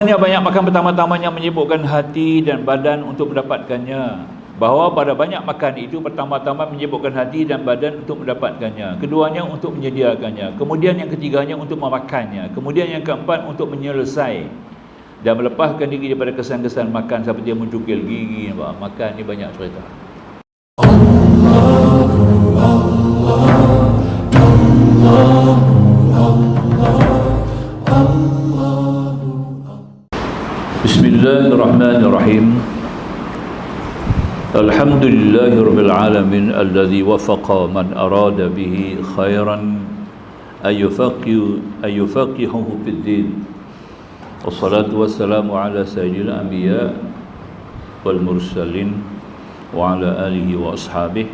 Banyak makan pertama-tamanya menyibukkan hati dan badan untuk mendapatkannya. Bahawa pada banyak makan itu pertama-tama menyibukkan hati dan badan untuk mendapatkannya. Keduanya untuk menyediakannya. Kemudian yang ketiganya untuk memakannya. Kemudian yang keempat untuk menyelesai dan melepaskan diri daripada kesan-kesan makan seperti mencukil gigi. Makan ni banyak cerita. Bismillahirrahmanirrahim. Alhamdulillahirabbil alamin alladzi wafaqa man arada bihi khairan ayufaqihuhu fid din. Wassalatu wassalamu ala sayyidil anbiya wal mursalin wa ala alihi wa ashabihi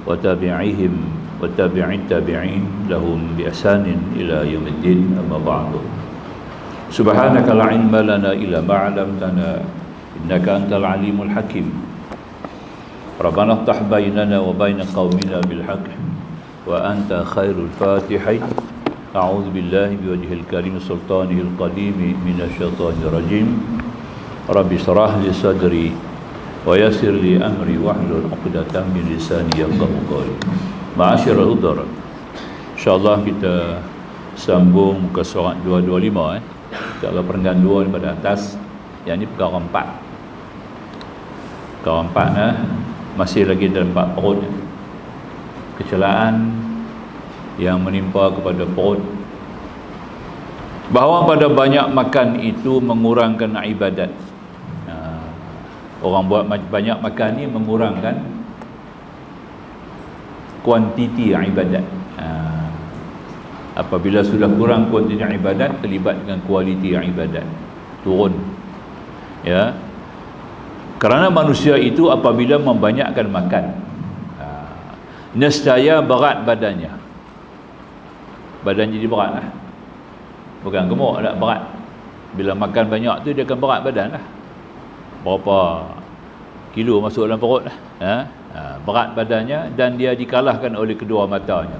wa tabi'ihim wa tabi'it tabi'in lahum bi ihsanin ila yaumiddin. Amma ba'du. Subhanaka la ilma lana illa ma 'allamtana innaka antal alimul hakim. Rabbana iftah bainana wa bain qaumina bil haqq wa anta khairul fatihin. A'udzu billahi biwajhil karim sultanil qadim minasy syaithanir rajim. Rabbi shrah li sadri wa yassir li amri wahlul 'uqdatam min lisani yafqahu qawli. Ma'asyiral hudhar. Insyaallah kita sambung muka surat 225 Kalau perenggan 2 pada atas, yang ini perkara 4. Perkara 4 masih lagi dalam bab perut. Kecelaan yang menimpa kepada perut. Bahawa pada banyak makan itu mengurangkan ibadat. Orang buat banyak makan ni mengurangkan kuantiti ibadat. Apabila sudah kurang kuantiti ibadat, terlibat dengan kualiti ibadat, turun. Ya. Kerana manusia itu apabila membanyakkan makan, nescaya berat badannya. Badan jadi berat lah. Bukan gemuk tak berat. Bila makan banyak tu dia akan berat badan lah. Berapa kilo masuk dalam perut lah. Berat badannya dan dia dikalahkan oleh kedua matanya.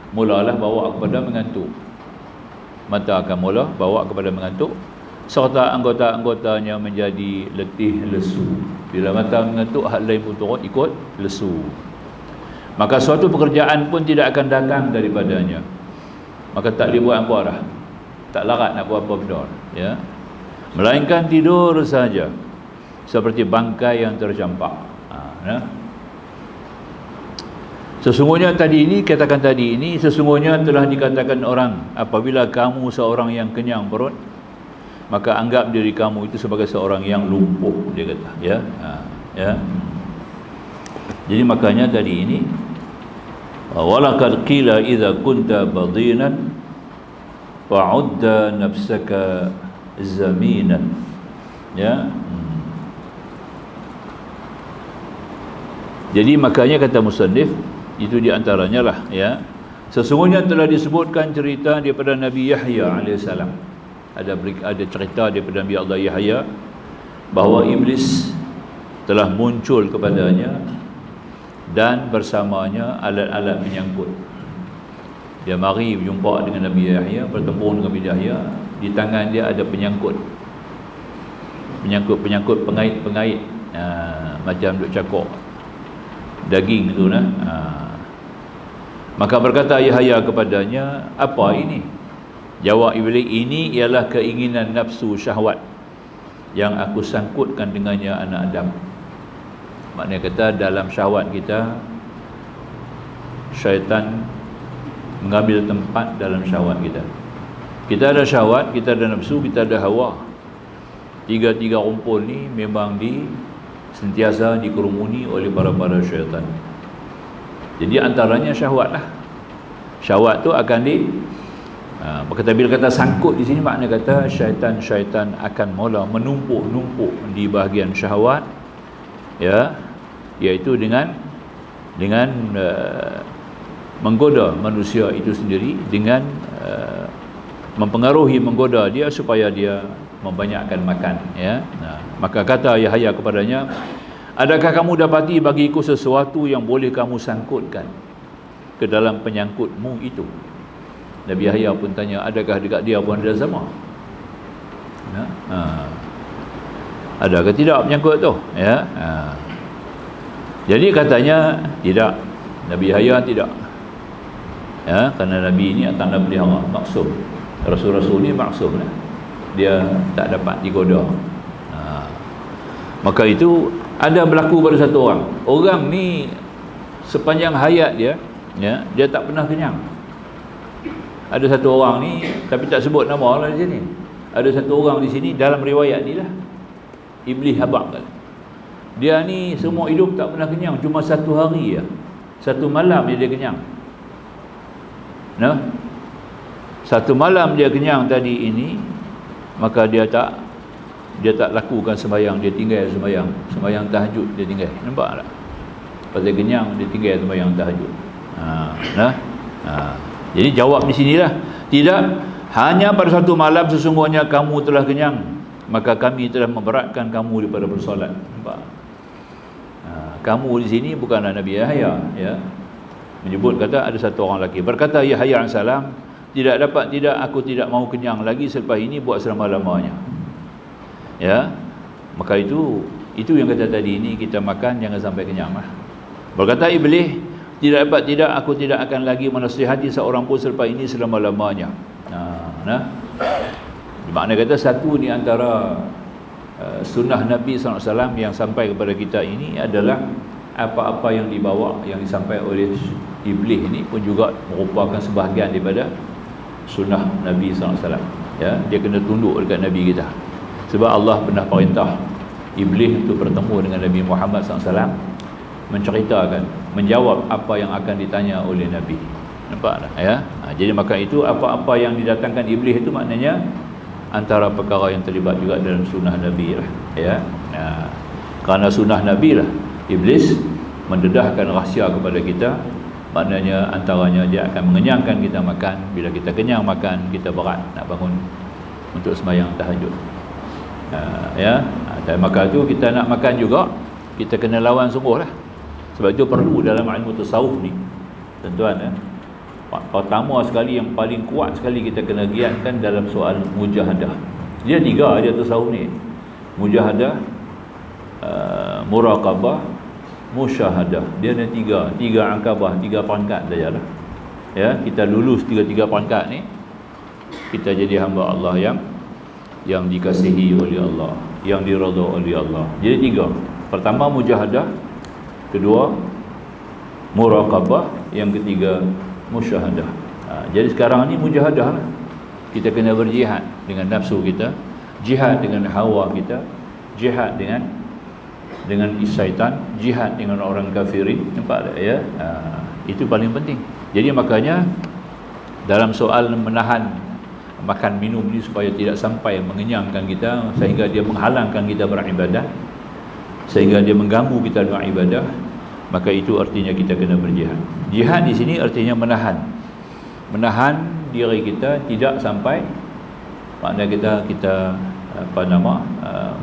Mulalah bawa kepada mengantuk. Mata akan mula bawa kepada mengantuk, serta anggota-anggotanya menjadi letih lesu. Bila mata mengantuk, hal lain pun turut ikut lesu. Maka suatu pekerjaan pun tidak akan datang daripadanya. Maka tak boleh buat apa dah. Tak larat nak buat apa benda, ya. Melainkan tidur saja, seperti bangkai yang tercampak. Sesungguhnya sesungguhnya telah dikatakan orang, apabila kamu seorang yang kenyang perut, maka anggap diri kamu itu sebagai seorang yang lumpuh, dia kata, ya. Jadi makanya tadi ini, walaqad qila idza kunta badinan fa'udda nafsaka zaminan, ya. Jadi makanya kata musannif, itu di antaranya lah, ya. Sesungguhnya telah disebutkan cerita daripada Nabi Yahya alaihissalam. Ada cerita daripada Nabi Allah Yahya bahawa iblis telah muncul kepadanya dan bersamanya alat-alat menyangkut. Dia mari berjumpa dengan Nabi Yahya, bertemu dengan Nabi Yahya. Di tangan dia ada penyangkut, pengait-pengait, macam duk cakok daging tu nah. Maka berkata Yahya kepadanya, apa ini? Jawab iblis, ini ialah keinginan nafsu syahwat yang aku sangkutkan dengannya anak Adam. Maknanya kata dalam syahwat kita, syaitan mengambil tempat dalam syahwat kita. Kita ada syahwat, kita ada nafsu, kita ada hawa. Tiga-tiga rumpun ni memang sentiasa dikerumuni oleh para syaitan. Jadi antaranya syahwat lah. Syahwat tu akan bila kata sangkut di sini, makna kata syaitan akan mula menumpuk di bahagian syahwat, ya, iaitu dengan menggoda manusia itu sendiri, dengan menggoda dia supaya dia membanyakkan makan, ya. Maka kata Yahya kepadanya, adakah kamu dapati bagiku sesuatu yang boleh kamu sangkutkan ke dalam penyangkutmu itu? Nabi Yahya pun tanya, adakah dekat dia pun ada sama? Ya? Ada ke tidak menyangkut tu? Ya. Jadi katanya tidak, Nabi Yahya tidak. Ya, kerana Nabi ini akan pelihara, maksum. Rasul-rasul ni maksum lah. Dia tak dapat digoda. Maka itu ada berlaku pada satu orang. Orang ni sepanjang hayat dia, ya, dia tak pernah kenyang. Ada satu orang ni, tapi tak sebut nama lah di sini. Ada satu orang di sini dalam riwayat ni lah, Iblis Habaq kan. Dia ni semua hidup tak pernah kenyang, cuma satu hari ya. Satu malam dia kenyang. Nah. Satu malam dia kenyang tadi ini, maka dia tak lakukan sembahyang, dia tinggal sembahyang tahajud dia tinggal. Nampak tak? Pasal kenyang dia tinggal sembahyang tahajud. Jadi jawab di sinilah, tidak hanya pada satu malam sesungguhnya kamu telah kenyang, maka kami telah memberatkan kamu daripada bersolat. Nampak? Kamu di sini bukanlah Nabi Yahya, ya. Menyebut kata ada satu orang lelaki berkata, Yahya AS, tidak, aku tidak mahu kenyang lagi selepas ini buat selama-lamanya. Ya. Maka itu yang kata tadi ini, kita makan jangan sampai kenyang lah. Berkata Iblis, tidak, aku tidak akan lagi menasihati seorang pun selepas ini selama-lamanya. Makna kata satu di antara sunnah Nabi SAW yang sampai kepada kita ini adalah apa-apa yang dibawa, yang disampaikan oleh Iblis ini pun juga merupakan sebahagian daripada sunnah Nabi SAW. Ya, dia kena tunduk dekat Nabi kita. Sebab Allah pernah perintah Iblis untuk bertemu dengan Nabi Muhammad SAW, menceritakan, menjawab apa yang akan ditanya oleh Nabi. Nampak tak? Ya? Jadi maka itu apa-apa yang didatangkan Iblis itu maknanya antara perkara yang terlibat juga dalam sunnah Nabi lah. Ya? Kerana sunnah Nabi lah Iblis mendedahkan rahsia kepada kita. Maknanya antaranya dia akan mengenyangkan kita makan. Bila kita kenyang makan, kita berat nak bangun untuk sembahyang tahajud. Dan maka itu kita nak makan juga, kita kena lawan sungguh lah. Sebab itu perlu dalam ilmu tasawuf ni, tuan-tuan, pertama sekali, yang paling kuat sekali kita kena giatkan dalam soal mujahadah. Dia tiga dia tasawuf ni: mujahadah, muraqabah, musyahadah. Dia ada tiga angkabah, tiga pangkat saja lah. Ya, kita lulus tiga pangkat ni, kita jadi hamba Allah yang dikasihi oleh Allah, yang diridha oleh Allah. Jadi tiga. Pertama mujahadah, kedua muraqabah, yang ketiga musyahadah. Jadi sekarang ni mujahadah lah. Kita kena berjihad dengan nafsu kita, jihad dengan hawa kita, jihad dengan syaitan, jihad dengan orang kafirin. Nampak tak ya? Itu paling penting. Jadi makanya dalam soal menahan makan minum ni supaya tidak sampai mengenyangkan kita sehingga dia menghalangkan kita beribadah, sehingga dia mengganggu kita dengan ibadah, maka itu artinya kita kena berjihad. Jihad di sini artinya menahan diri kita tidak sampai, makna kita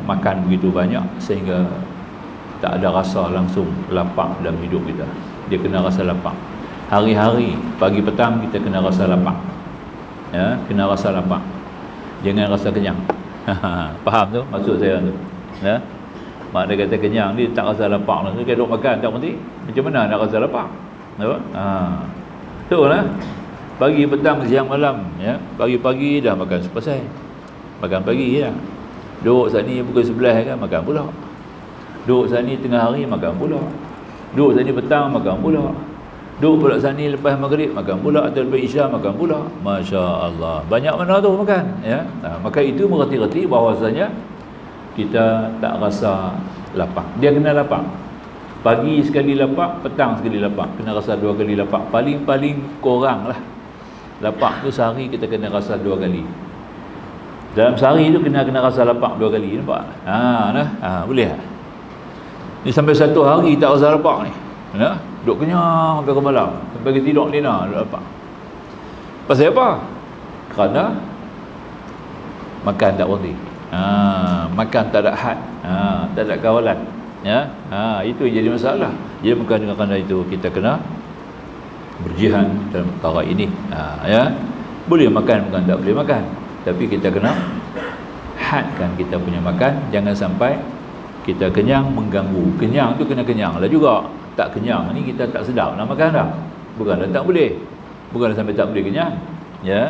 makan begitu banyak sehingga tak ada rasa langsung lapar dalam hidup kita. Dia kena rasa lapar hari-hari, pagi petang kita kena rasa lapar. Ya, kena rasa lapar, jangan rasa kenyang. Faham tu maksud saya tu? Ya, mak dia kata kenyang, dia tak rasa lapar lah. Dia duduk makan tak berhenti, macam mana nak rasa lapar? Nampak? Betul lah. Pagi, petang, siang, malam, ya. Pagi-pagi dah makan sepasai, makan pagi dah. Duduk saat ni pukul 11 kan, makan pula. Duduk saat ni tengah hari, makan pula. Duduk saat ni petang, makan pula. Duduk pula saat ni lepas maghrib, makan pula. Atau lepas isya, makan pula. Masya Allah, banyak mana tu makan, ya. Maka itu mengerti-erti bahawasanya kita tak rasa lapar. Dia kena lapar. Pagi sekali lapar, petang sekali lapar. Kena rasa 2 kali lapar. Paling kurang lah lapar tu sehari kita kena rasa 2 kali. Dalam sehari tu kena rasa lapar 2 kali. Nampak? Boleh tak? Ni sampai 1 hari tak rasa lapar ni. Ya? Duduk kenyang sampai ke malam, sampai ke tidur lena, duduk lapar. Pasal apa? Kerana makan tak berhenti. Makan tak ada had, tak ada kawalan. Ya, itu jadi masalah. Jadi bukan dengan kerana itu kita kena berjihad dalam perkara ini. Ya, boleh makan bukan tak boleh makan, tapi kita kena hadkan kita punya makan. Jangan sampai kita kenyang mengganggu. Kenyang tu kena kenyang lah juga. Tak kenyang ni kita tak sedap nak makan dah. Bukanlah tak boleh, bukanlah sampai tak boleh kenyang, ya.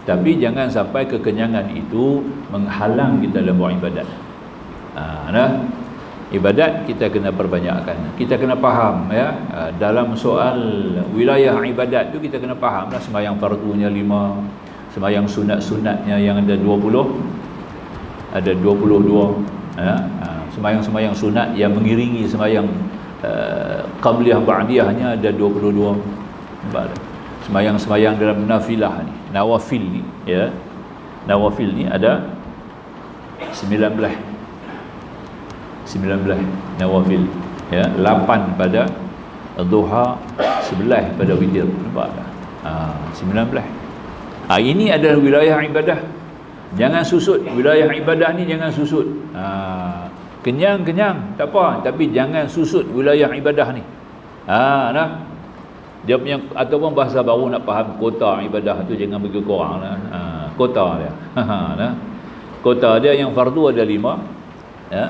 Tapi jangan sampai kekenyangan itu menghalang kita dalam buat ibadat. Ibadat kita kena perbanyakkan. Kita kena faham, ya. Dalam soal wilayah ibadat tu kita kena faham lah. Sembahyang fardunya 5, sembahyang sunat-sunatnya yang ada 20, ada 22, ya. Sembahyang-sembahyang sunat yang mengiringi sembahyang qabliyah ba'diyahnya ada 22. Sembahyang-sembahyang dalam nafilah ni, nawafil ni, ya. Nawafil ni ada 19 nawafil, ya. 8 pada duha, 11 pada witir. Nampak tak? 19. Ini adalah wilayah ibadah. Jangan susut wilayah ibadah ni, jangan susut. Kenyang tak apa, tapi jangan susut wilayah ibadah ni. Nah, dia punya, ataupun bahasa baru nak faham kota ibadah tu, jangan bagi korang lah. Kota dia. Nah, kota dia yang fardu ada 5, ya.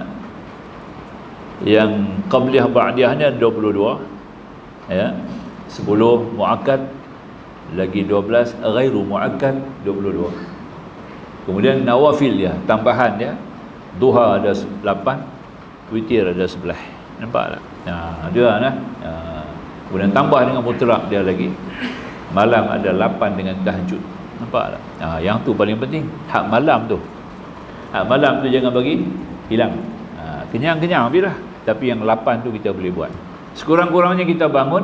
Yang qabliyah ba'diyah ni ada 22, ya. 10 muakkad, lagi 12 ghairu muakkad, 22. Kemudian nawafil dia, tambahan dia, duha ada 8, witir ada 11. Nampak tak? Dia lah. Kemudian tambah dengan mutlak dia lagi. Malam ada 8 dengan tahajud. Nampak tak? Yang tu paling penting. Hak malam tu. Hak malam tu jangan bagi hilang. Kenyang-kenyang habislah. Tapi yang 8 tu kita boleh buat. Sekurang-kurangnya kita bangun,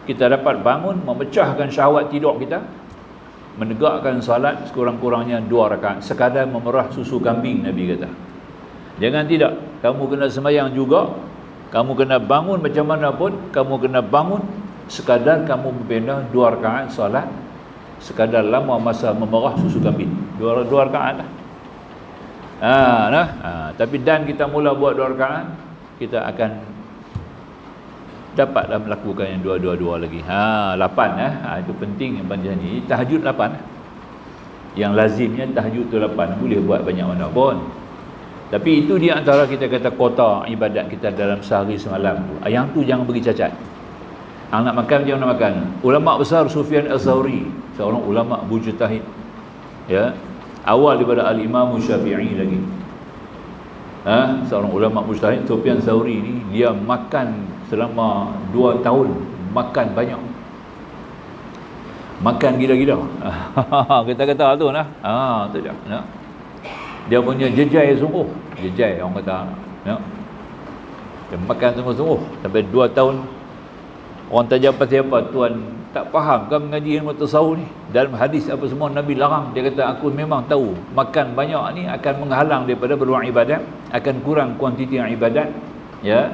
kita dapat bangun memecahkan syahwat tidur kita, menegakkan salat sekurang-kurangnya 2 rakaat, sekadar memerah susu kambing, Nabi kata. Jangan tidak, kamu kena sembahyang juga, kamu kena bangun macam mana pun, kamu kena bangun sekadar kamu membina 2 rakaat salat, sekadar lama masa memerah susu kambing, 2 rakaat lah. Tapi dan kita mula buat 2 rakaat, kita akan dapatlah melakukan yang 2 lagi. 8 itu penting yang panjang ni. Tahajud 8. Yang lazimnya tahajud tu 8. Boleh buat banyak mana pun. Tapi itu di antara kita kata kota ibadat kita dalam sehari semalam tu. Yang tu jangan bagi cacat. Nak makan jangan nak makan. Ulama besar Sufyan Ats-Tsauri, seorang ulama mujtahid, ya. Awal daripada Al-Imam Syafi'i lagi. Seorang ulama mujtahid, Sufyan Ats-Tsauri ni, dia makan selama 2 tahun, makan banyak, makan gila-gila. Kita kata tu nah. Tu dia. Nah. Dia punya jejai sungguh, jejai orang kata. Ya. Dia makan sungguh-sungguh sampai 2 tahun. Orang tanya pasal apa, tuan tak faham kan mengaji ilmu tasawuf ni? Dalam hadis apa semua Nabi larang. Dia kata aku memang tahu makan banyak ni akan menghalang daripada berbuat ibadat, akan kurang kuantiti yang ibadat, ya.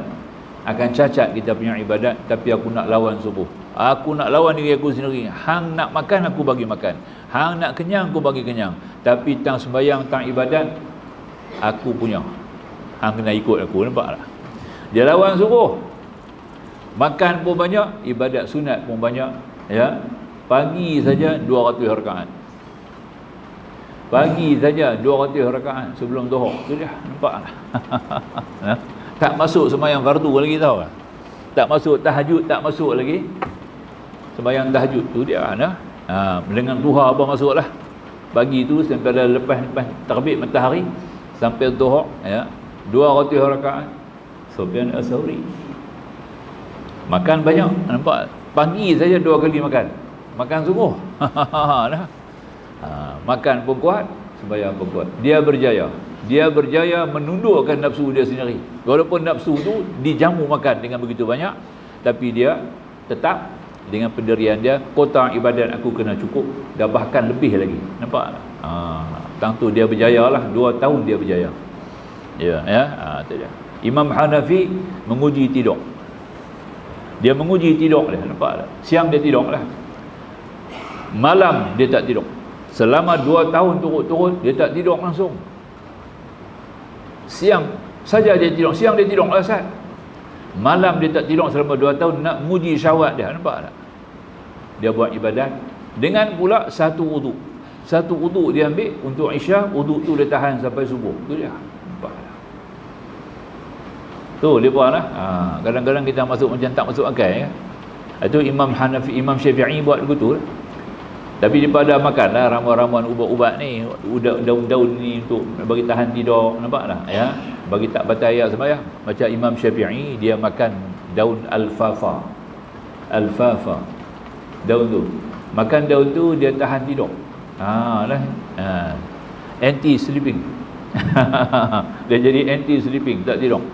Akan cacat kita punya ibadat. Tapi aku nak lawan subuh. Aku nak lawan diri aku sendiri. Hang nak makan, aku bagi makan. Hang nak kenyang, aku bagi kenyang. Tapi tang sembahyang, tang ibadat, aku punya. Hang kena ikut aku. Nampak tak? Dia lawan subuh. Makan pun banyak, ibadat sunat pun banyak, ya. Pagi saja 200 rakaat. Pagi saja 200 rakaat sebelum zuhur. Tu dia. Nampak tak? Tak masuk sembahyang fardu lagi tahu tak? Tak masuk tahajud, tak masuk lagi sembahyang tahajud. Tu dia nah. Dengan duha apa masuklah. Pagi tu sampai lepas terbit matahari sampai zuhur, ya. 200 rakaat. Sufyan Ats-Tsauri. Makan banyak, nampak? Pagi saja 2 kali makan. Makan sungguh. Nah. Makan pun kuat, sembahyang pun kuat. Dia berjaya. Dia berjaya menundukkan nafsu dia sendiri. Walaupun nafsu tu dijamu makan dengan begitu banyak, tapi dia tetap dengan pendirian dia, kota ibadat aku kena cukup, dah bahkan lebih lagi. Nampak? Tang tu dia berjaya lah. 2 tahun dia berjaya. Ya, tu dia. Imam Hanafi menguji tidur. Dia menguji tidur dia. Nampak tak? Siang dia tidur lah. Malam dia tak tidur. Selama 2 tahun turut-turut dia tak tidur langsung. Siang saja dia tidur. Siang dia tidur Ustaz. Malam dia tak tidur selama 2 tahun nak menguji syahwat dia. Nampak tak? Dia buat ibadat dengan pula satu wudu. Satu uduk dia ambil untuk Isya, uduk tu dia tahan sampai subuh. Tu dia. Nampak tak? Tu depa lah. Kadang-kadang kita masuk macam tak masuk akal ya. Itu Imam Hanafi, Imam Syafi'i buat begitu lah. Tapi depa ada makanlah ramuan-ramuan ubat-ubat ni, daun-daun ni untuk bagi tahan tidur, nampak tak? Ya. Bagi tak batal ayat sembahyang. Macam Imam Syafi'i dia makan daun alfafa. Alfafa. Daun tu. Makan daun tu dia tahan tidur. Anti sleeping. Dia jadi anti sleeping, tak tidur.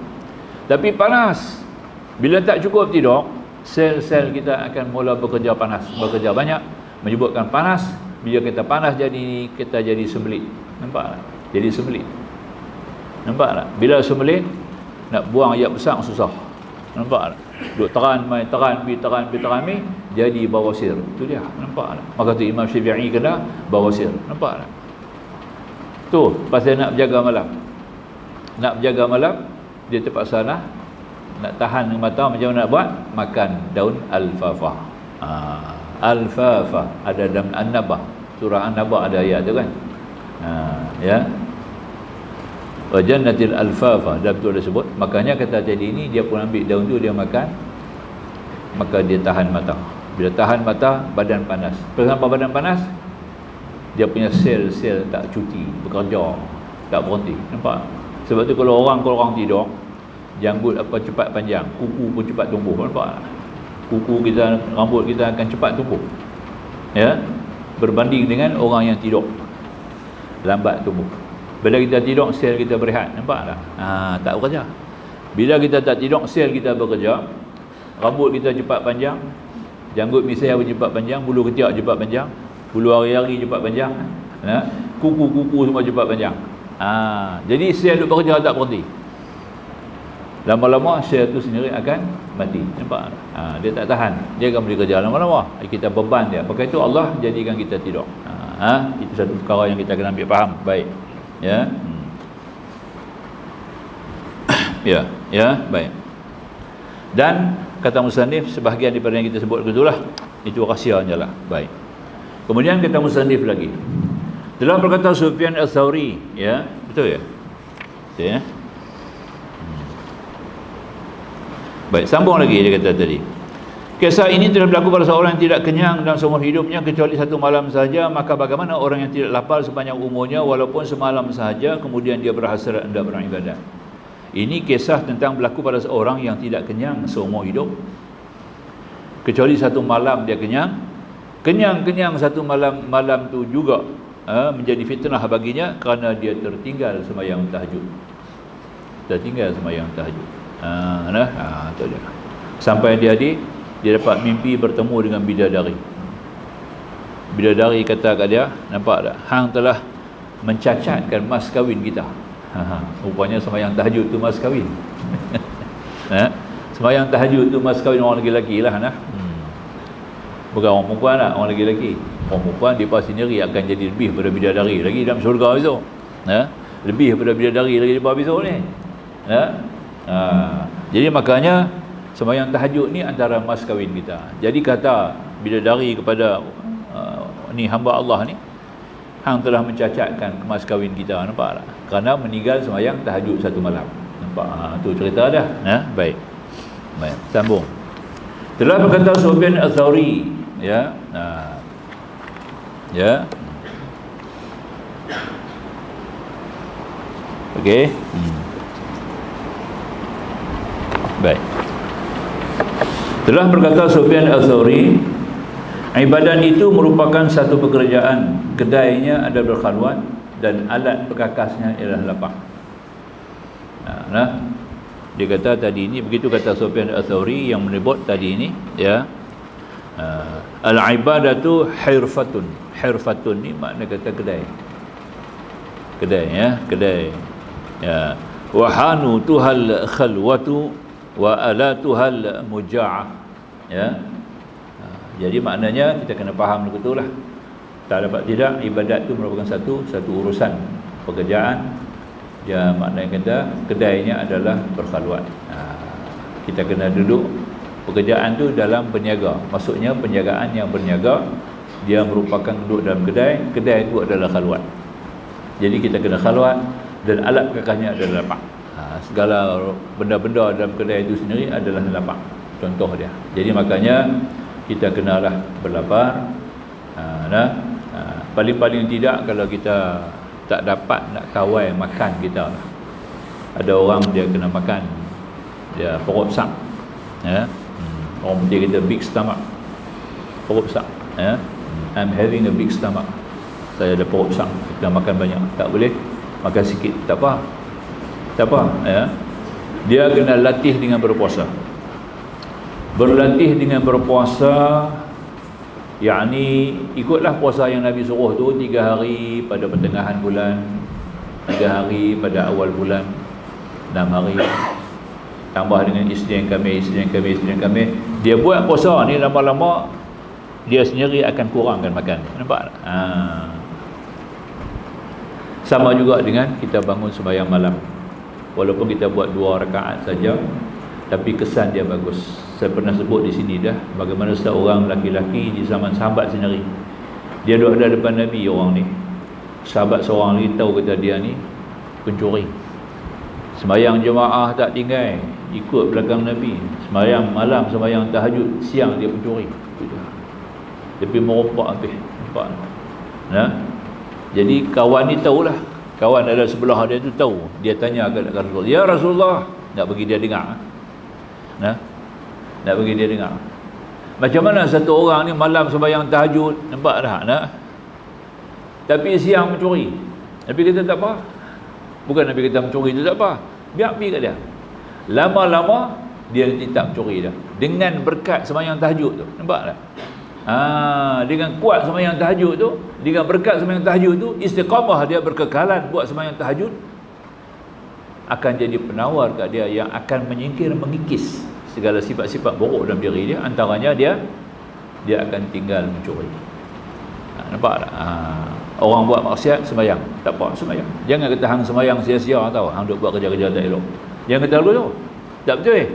Tapi panas. Bila tak cukup tidur, sel-sel kita akan mula bekerja panas, bekerja banyak, menyebabkan panas. Bila kita panas jadi kita jadi sembelit. Nampak tak? Jadi sembelit. Nampak tak? Bila sembelit nak buang air besar susah. Nampak tak? Duk teran mai teran bi jadi bawasir. Tu dia. Nampak tak? Maka tu Imam Syafi'i kena bawasir. Nampak tak? Tu pasal nak berjaga malam. Nak berjaga malam dia terpaksa nak tahan mata. Macam mana nak buat? Makan daun alfafa. Alfafa ada dalam An-Naba. Surah An-Naba ada ayat tu kan. Ya. Wa jannatil alfafa, dalam tu ada sebut. Makanya kata tadi ni dia pun ambil daun tu dia makan, maka dia tahan mata. Bila tahan mata, badan panas. Kenapa badan panas? Dia punya sel-sel tak cuti, bekerja, tak berhenti. Nampak? Sebab tu kalau orang tidur, janggut apa cepat panjang, kuku pun cepat tumbuh. Nampak? Kuku kita, rambut kita akan cepat tumbuh. Ya? Berbanding dengan orang yang tidur, lambat tumbuh. Bila kita tidur, sel kita berehat. Nampak tak? Tak bekerja. Bila kita tak tidur, sel kita bekerja. Rambut kita cepat panjang, janggut misai pun cepat panjang, bulu ketiak cepat panjang, bulu hari-hari cepat panjang, kuku-kuku semua cepat panjang. Jadi sel duk bekerja tak berhenti. Lama-lama sel tu sendiri akan mati. Nampak? Dia tak tahan. Dia akan boleh kerja lama-lama. Kita beban dia. Pakai itu Allah jadikan kita tidur. Itu satu perkara yang kita kena ambil faham. Baik. Ya. Ya, baik. Dan kata musannif sebahagian daripada yang kita sebut gitulah. Itu rahsianya lah. Baik. Kemudian kata musannif lagi. Dalam perkataan Sufyan Ats-Tsauri, ya, betul ya? Betul ya? Baik, sambung lagi dia kata tadi. Kisah ini tidak berlaku pada seorang yang tidak kenyang dalam seumur hidupnya kecuali satu malam sahaja. Maka bagaimana orang yang tidak lapar sepanjang umurnya walaupun semalam sahaja kemudian dia berhasrat hendak beribadat. Ini kisah tentang berlaku pada seorang yang tidak kenyang seumur hidup kecuali satu malam dia kenyang. Kenyang satu malam tu juga menjadi fitnah baginya kerana dia tertinggal sembahyang tahajud. Tertinggal sembahyang tahajud. Tu dia. Sampai dia dapat mimpi bertemu dengan bidadari. Bidadari kata kat dia, nampak tak? Hang telah mencacatkan mas kahwin kita. Rupanya sembahyang tahajud tu mas kahwin. Sembahyang tahajud tu mas kahwin orang lelaki lah. Bukan orang perempuan lah, orang lelaki. Orang perempuan dia pasti sendiri akan jadi lebih daripada bidadari lagi dalam syurga besok. Lebih daripada bidadari lagi di bawah besok ni. Jadi makanya sembahyang tahajud ni antara mas kahwin kita. Jadi kata bidadari kepada ni hamba Allah ni, hang telah mencacatkan mas kahwin kita, nampak tak? Kerana meninggal sembahyang tahajud satu malam. Nampak? Tu cerita dah. Baik. Baik, sambung. Telah berkata Sufyan Ats-Tsauri, ya. Ya. Okey. Baik. Telah berkata Sufyan Ats-Tsauri, ibadat itu merupakan satu pekerjaan. Kedainya ada berkhalwat dan alat perkakasnya ialah lapang. Dia kata tadi ini, begitu kata Sufyan Ats-Tsauri yang menyebut tadi ini, ya. Al-ibadatu hirfatun. Hirfatun ni makna kata kedai. Kedai, ya, kedai. Ya. Wa hanu tuhal khalwatu wa alatuhal muja'ah. Ya. Jadi maknanya kita kena faham betul lah. Tak dapat tidak, ibadat itu merupakan satu urusan pekerjaan. Dia maknanya kata kedainya adalah berkhalwat. Kita kena duduk pekerjaan tu dalam berniaga. Maksudnya penjagaan yang berniaga dia merupakan duduk dalam kedai, kedai itu adalah khalwat. Jadi kita kena khalwat dan alat kakaknya adalah lapak. Segala benda-benda dalam kedai itu sendiri adalah lapak, contoh dia. Jadi makanya kita kenalah berlapar. Paling-paling tidak kalau kita tak dapat nak kawal makan kita lah. Ada orang dia kena makan, dia perut besar, ya. Orang putih kita big stomach, perut besar, ya. I'm having a big stomach, saya ada perut besar, kita makan banyak. Tak boleh, makan sikit, tak apa, ya. Dia kena latih dengan berpuasa. Berlatih dengan berpuasa, yakni ikutlah puasa yang Nabi suruh tu, 3 hari pada pertengahan bulan, 3 hari pada awal bulan, 6 hari, tambah dengan Isnin Khamis. Dia buat puasa ni lama-lama dia sendiri akan kurangkan makan. Nampak? Sama juga dengan kita bangun sembahyang malam. Walaupun kita buat 2 rakaat saja, tapi kesan dia bagus. Saya pernah sebut di sini dah bagaimana seorang laki-laki di zaman sahabat sendiri. Dia duduk ada depan Nabi, orang ni. Sahabat seorang ni tahu kata dia ni pencuri. Sembahyang jemaah tak tinggal, ikut belakang Nabi. Sembahyang malam, sembahyang tahajud, siang dia pencuri. Tapi merompak habis. Nampak? Nah. Jadi kawan ni tahulah. Kawan ada sebelah dia tu tahu. Dia tanya kepada Rasulullah, "Ya Rasulullah," nak bagi dia dengar. Nak bagi dia dengar. Macam mana satu orang ni malam sembahyang tahajud, nampak tak? Tapi siang mencuri. Nabi kata tak apa. Bukan Nabi kata mencuri tu tak apa. Biar pergi kat dia. Lama-lama dia tak mencuri dah. Dengan berkat sembahyang tahajud tu. Nampak tak? Dengan kuat sembahyang tahajud tu, dengan berkat sembahyang tahajud tu, istiqamah dia, berkekalan buat sembahyang tahajud, akan jadi penawar kat dia yang akan menyingkir, mengikis segala sifat-sifat buruk dalam diri dia. Antaranya dia akan tinggal mencuri. Nampak tak? Orang buat maksiat sembahyang, tak apa, sembahyang. Jangan kata hang sembahyang sia-sia, tahu hang duk buat kerja-kerja tak elok. Jangan kata dulu tu. Tak betul.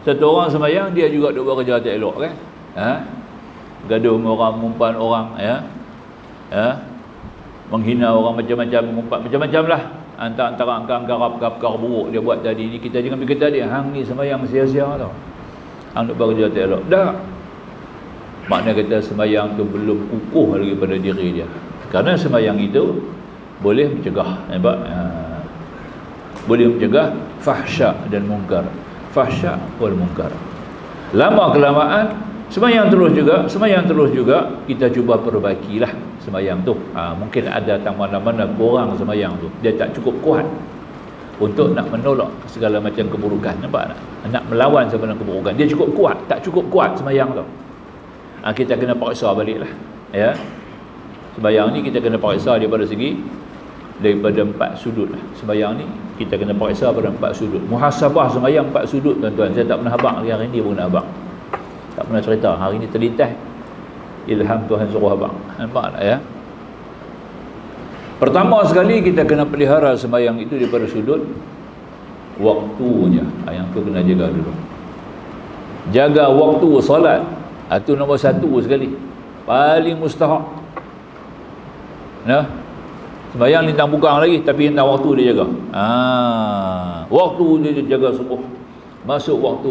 Satu orang sembahyang, dia juga duk buat kerja tak elok, kan? Gaduh dengan orang, mengumpan orang, ya. Menghina orang, macam-macam, mengumpat macam-macam lah. Antara angkar buruk dia buat tadi ni. Kita jangan fikir tadi hang ni sembahyang sia-sia tau, hang nak bekerja tak elok. Dah, makna kata sembahyang tu belum kukuh lagi pada diri dia. Kerana sembahyang itu boleh mencegah, nampak? Boleh mencegah fahsya dan mungkar. Fahsya wal mungkar. Lama kelamaan sembahyang terus juga kita cuba perbaikilah sembahyang tu. Mungkin ada mana-mana kurang sembahyang tu, dia tak cukup kuat untuk nak menolak segala macam keburukan. Nampak tak? Nak melawan segala keburukan, dia cukup kuat, tak cukup kuat sembahyang tu. Kita kena periksa baliklah, ya. Sembahyang ni kita kena periksa daripada 4 sudut lah. Sembahyang ni kita kena periksa pada 4 sudut. Muhasabah sembahyang 4 sudut, tuan-tuan. Saya tak pernah abang hari ni pun nak abang. Tak pernah cerita. Hari ni terlintas ilham Tuhan suruh abang. Nampak tak, ya? Pertama sekali kita kena pelihara sembahyang itu daripada sudut waktunya. Yang tu kena jaga dulu. Jaga waktu solat. Itu nombor 1 sekali. Paling mustahak. Sembahyang lintang bukan lagi, tapi tentang waktu dia jaga. Waktu dia jaga sungguh. Masuk waktu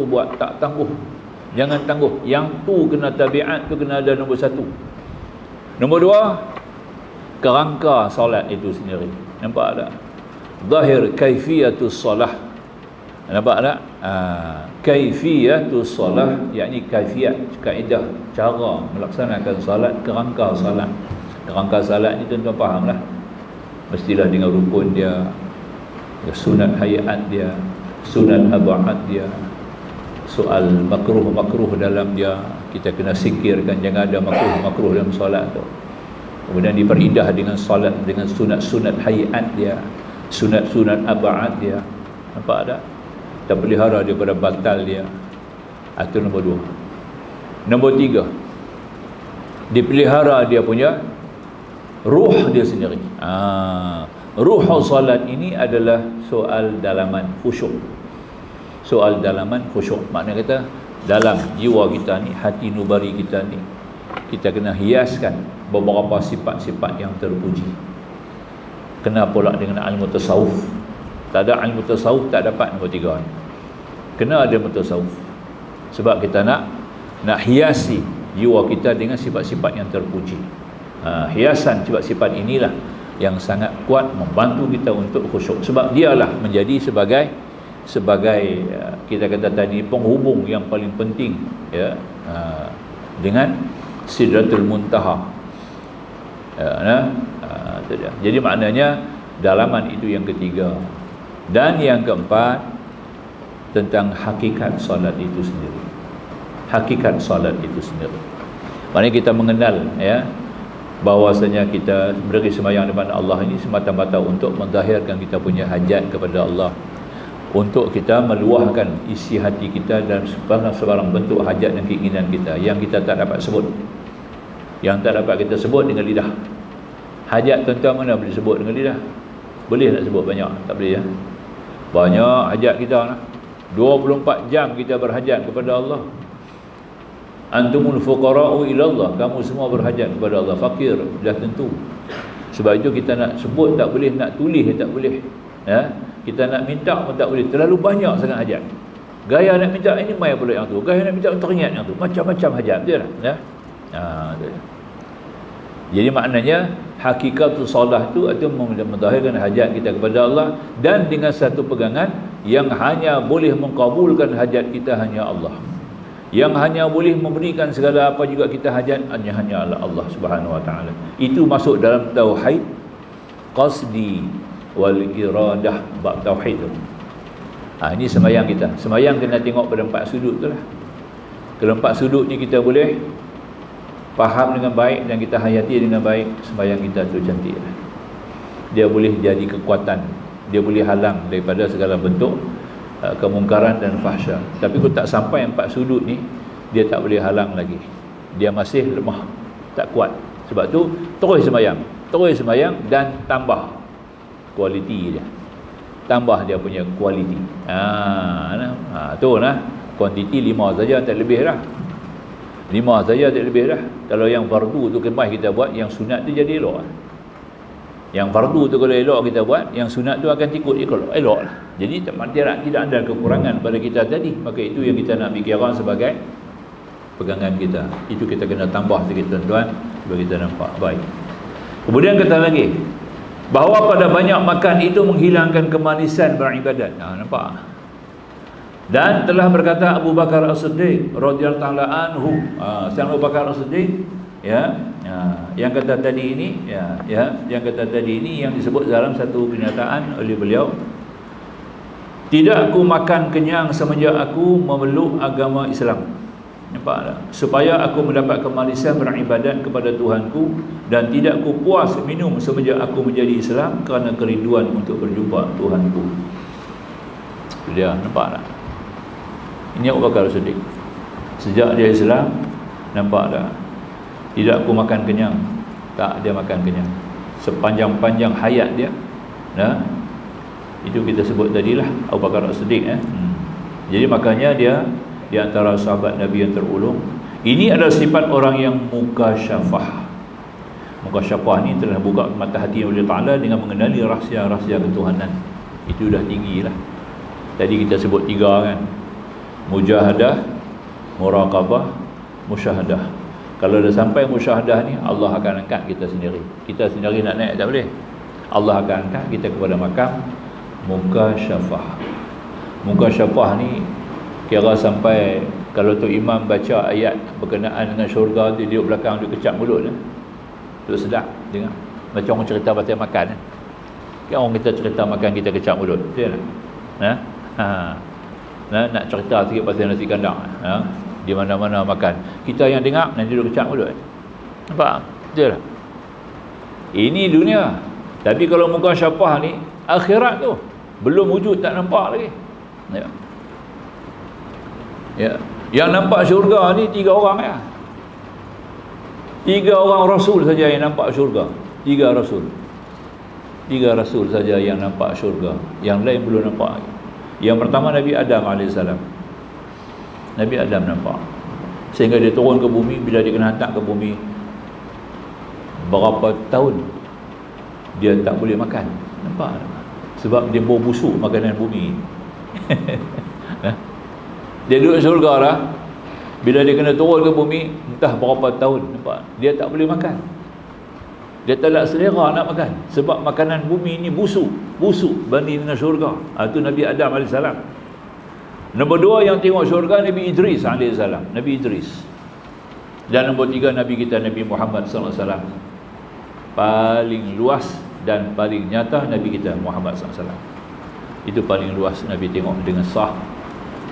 buat, tak tangguh. Jangan tangguh. Yang tu kena tabiat, tu kena ada nombor 1. Nombor 2, kerangka solat itu sendiri. Nampak tak? Zahir kaifiyatus solah. Nampak tak? Kaifiyatus solah, yakni kaifiyat, kaedah, cara melaksanakan solat, kerangka solat. Kerangka solat ni tuan-tuan fahamlah. Mestilah dengan rukun dia, sunat hayat dia, sunat abaat dia, soal makruh dalam dia, kita kena singkirkan, jangan ada makruh dalam solat tu. Kemudian diperindah dengan solat, dengan sunat hayat dia, sunat abaat dia. Nampak tak? Kita pelihara daripada batal dia. Itu nombor 2. Nombor 3, dipelihara dia punya ruh dia sendiri. Ruh salat ini adalah soal dalaman khusyuk. Soal dalaman khusyuk. Makna kata dalam jiwa kita ni, hati nubari kita ni, kita kena hiaskan beberapa sifat-sifat yang terpuji. Kena pula dengan ilmu tasawuf. Tak ada ilmu tasawuf tak dapat nombor 3 ni. Kena ada ilmu tasawuf. Sebab kita nak hiasi jiwa kita dengan sifat-sifat yang terpuji. Hiasan sifat-sifat inilah yang sangat kuat membantu kita untuk khusyuk. Sebab dialah menjadi sebagai kita kata tadi penghubung yang paling penting, ya, dengan Sidratul Muntaha. Jadi maknanya dalaman itu yang ketiga. Dan yang keempat, tentang hakikat solat itu sendiri. Hakikat solat itu sendiri. Maknanya kita mengenal, ya, bahawasanya kita berdiri sembahyang depan Allah ini semata-mata untuk menzahirkan kita punya hajat kepada Allah, untuk kita meluahkan isi hati kita dan sebarang bentuk hajat dan keinginan kita yang kita tak dapat sebut, yang tak dapat kita sebut dengan lidah. Hajat tuan-tuan mana boleh sebut dengan lidah? Boleh nak sebut banyak? Tak boleh, ya? Banyak hajat kita lah. 24 jam kita berhajat kepada Allah. Antumul fuqara'u ilallah, kamu semua berhajat kepada Allah. Fakir dah tentu. Sebab itu kita nak sebut tak boleh, nak tulis tak boleh, ya? Kita nak minta pun tak boleh, terlalu banyak sangat hajat. Gaya nak minta ini mai pula yang tu, gaya nak minta teringat yang tu, macam-macam hajat, betul tak? Ya? Betul. Jadi maknanya hakikat solat itu atau menzahirkan hajat kita kepada Allah, dan dengan satu pegangan yang hanya boleh mengkabulkan hajat kita hanya Allah. Yang hanya boleh memberikan segala apa juga kita hajat hanya Allah Subhanahu wa taala. Itu masuk dalam tauhid qasdi wal iradah, bab tauhid tu. Ini sembahyang kita. Sembahyang kena tengok pada 4 sudut tu lah. Kalau 4 sudut ni kita boleh faham dengan baik dan kita hayati dengan baik, sembahyang kita tu cantik lah. Dia boleh jadi kekuatan, dia boleh halang daripada segala bentuk kemungkaran dan fahsya. Tapi kalau tak sampai 4 sudut ni, dia tak boleh halang lagi, dia masih lemah, tak kuat. Sebab tu terus sembahyang dan tambah kualiti dia, tambah dia punya kualiti. Tu nah, kuantiti 5 saja tak lebih dah. 5 saja tak lebih dah. Kalau yang fardu tu kemah kita buat, yang sunat tu jadi elok. Yang fardu tu kalau elok kita buat, yang sunat tu akan ikut elok lah. Jadi tidak ada kekurangan pada kita tadi. Maka itu yang kita nak fikirkan sebagai pegangan kita. Itu kita kena tambah sikit tuan-tuan, supaya kita nampak baik. Kemudian kata lagi, bahawa pada banyak makan itu menghilangkan kemanisan beribadat. Nampak? Dan telah berkata Abu Bakar As-Siddiq radhiyallahu ta'ala anhu, Abu Bakar As-Siddiq, yang kata tadi ini, yang kata tadi ini yang disebut dalam satu pernyataan oleh beliau, tidak aku makan kenyang semenjak aku memeluk agama Islam. Nampak tak? Supaya aku mendapat kemanisan beribadat kepada Tuhanku, dan tidak aku puas minum semenjak aku menjadi Islam kerana kerinduan untuk berjumpa Tuhanku. Dia nampak tak? Ini Abu Bakar As-Siddiq. Sejak dia Islam, nampak tak? Tidak aku makan kenyang. Tak, dia makan kenyang sepanjang-panjang hayat dia. Itu kita sebut tadilah Abu Bakar As-Siddiq. Jadi makanya dia di antara sahabat Nabi yang terulung. Ini adalah sifat orang yang mukasyafah. Mukasyafah ni telah buka mata hati Allah Ta'ala dengan mengenali rahsia-rahsia ketuhanan. Itu dah tinggi lah. Tadi kita sebut 3 kan. Mujahadah, muraqabah, musyahadah. Kalau dah sampai musyahadah ni, Allah akan angkat kita sendiri. Kita sendiri nak naik tak boleh. Allah akan angkat kita kepada makam mukasyafah. Mukasyafah ni kira sampai kalau tu imam baca ayat berkenaan dengan syurga tu, dia belakang dia kecap mulut dia. Tu sedap dengar. Macam orang cerita pasal makan kan. Kan orang kita cerita makan kita kecap mulut. Betul tak? Nak cerita sikit pasal nasi kandang. Di mana-mana makan, kita yang dengar nanti dia kecap mulut. Nampak? Betul tak? Ini dunia. Tapi kalau muka syafah ni, akhirat tu belum wujud, tak nampak lagi. Yang nampak syurga ni 3 orang ya. 3 orang rasul saja yang nampak syurga. 3 rasul. 3 rasul saja yang nampak syurga. Yang lain belum nampak lagi. Yang pertama Nabi Adam AS. Nabi Adam nampak. Sehingga dia turun ke bumi, bila dia kena hantar ke bumi, berapa tahun dia tak boleh makan. Nampak? Sebab dia bau busuk makanan bumi. Dia duduk syurga lah. Bila dia kena turun ke bumi, entah berapa tahun, nampak? Dia tak boleh makan. Dia tak nak selera nak makan. Sebab makanan bumi ni busuk banding dengan syurga. Itu Nabi Adam AS. Nombor 2 yang tengok syurga, Nabi Idris AS. Nabi Idris. Dan nombor 3 Nabi kita, Nabi Muhammad SAW. Paling luas dan paling nyata Nabi kita Muhammad SAW. Itu paling luas Nabi tengok dengan sah.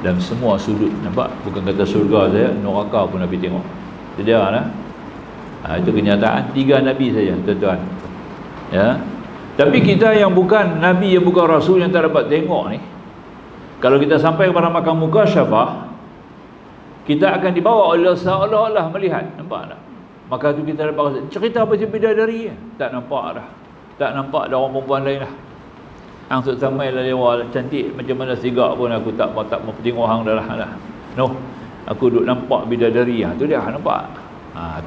Dan semua sudut, nampak? Bukan kata surga saja, neraka pun Nabi tengok. Itu dia lah. Itu kenyataan 3 Nabi saja, tuan-tuan. Ya. Tapi kita yang bukan Nabi, yang bukan Rasul, yang tak dapat tengok ni, kalau kita sampai kepada makam mukasyafah, kita akan dibawa oleh seolah-olah melihat. Nampak tak? Maka tu kita dapat rasa, cerita macam bidadari ya? Tak nampak dah. Tak nampak dah orang perempuan lain dah. Hang sampai lah dia cantik macam mana sigak pun aku tak mau tengok hang dah lah. No. Aku duk nampak bidadari ah. Tu dia nampak.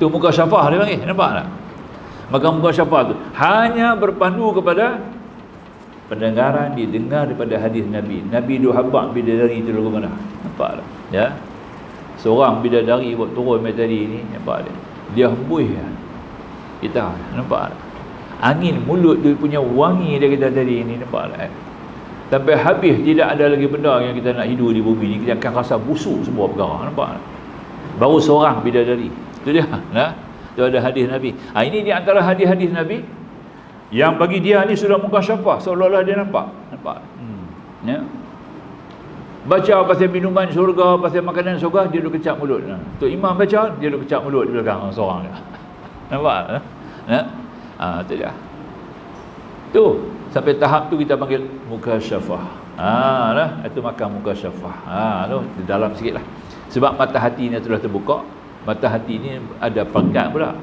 Tu muka syafah dia panggil. Nampak tak? Maka muka syafah tu hanya berpandu kepada pendengaran, didengar daripada hadis Nabi. Nabi duk habaq bidadari tu lagu mana? Nampak tak? Ya. Seorang bidadari buat turun mai tadi ni, nampak tak? Dia hembus kita. Nampak tak? Angin mulut dia punya wangi dia kita tadi ni, nampak tak? Sampai habis tidak ada lagi benda yang kita nak hidup di bumi ni, kita akan rasa busuk semua perkara, nampak tak? Baru seorang bidadari. Itu dia. Nah, itu ada hadis Nabi. Ini di antara hadis-hadis Nabi yang bagi dia ni sudah mukasyafah, seolah-olah dia nampak. Nampak? Ya. Baca pasal minuman syurga, pasal makanan syurga, dia duk kecap mulut. Tok Imam baca, dia duk kecap mulut di belakang seorang dia. Nampak? Ya. Tu dia. Tu sampai tahap tu kita panggil mukasyafah. Lah, itu makam mukasyafah. Tu di dalam sikitlah. Sebab mata hati ni telah terbuka. Mata hati ni ada peringkat pula.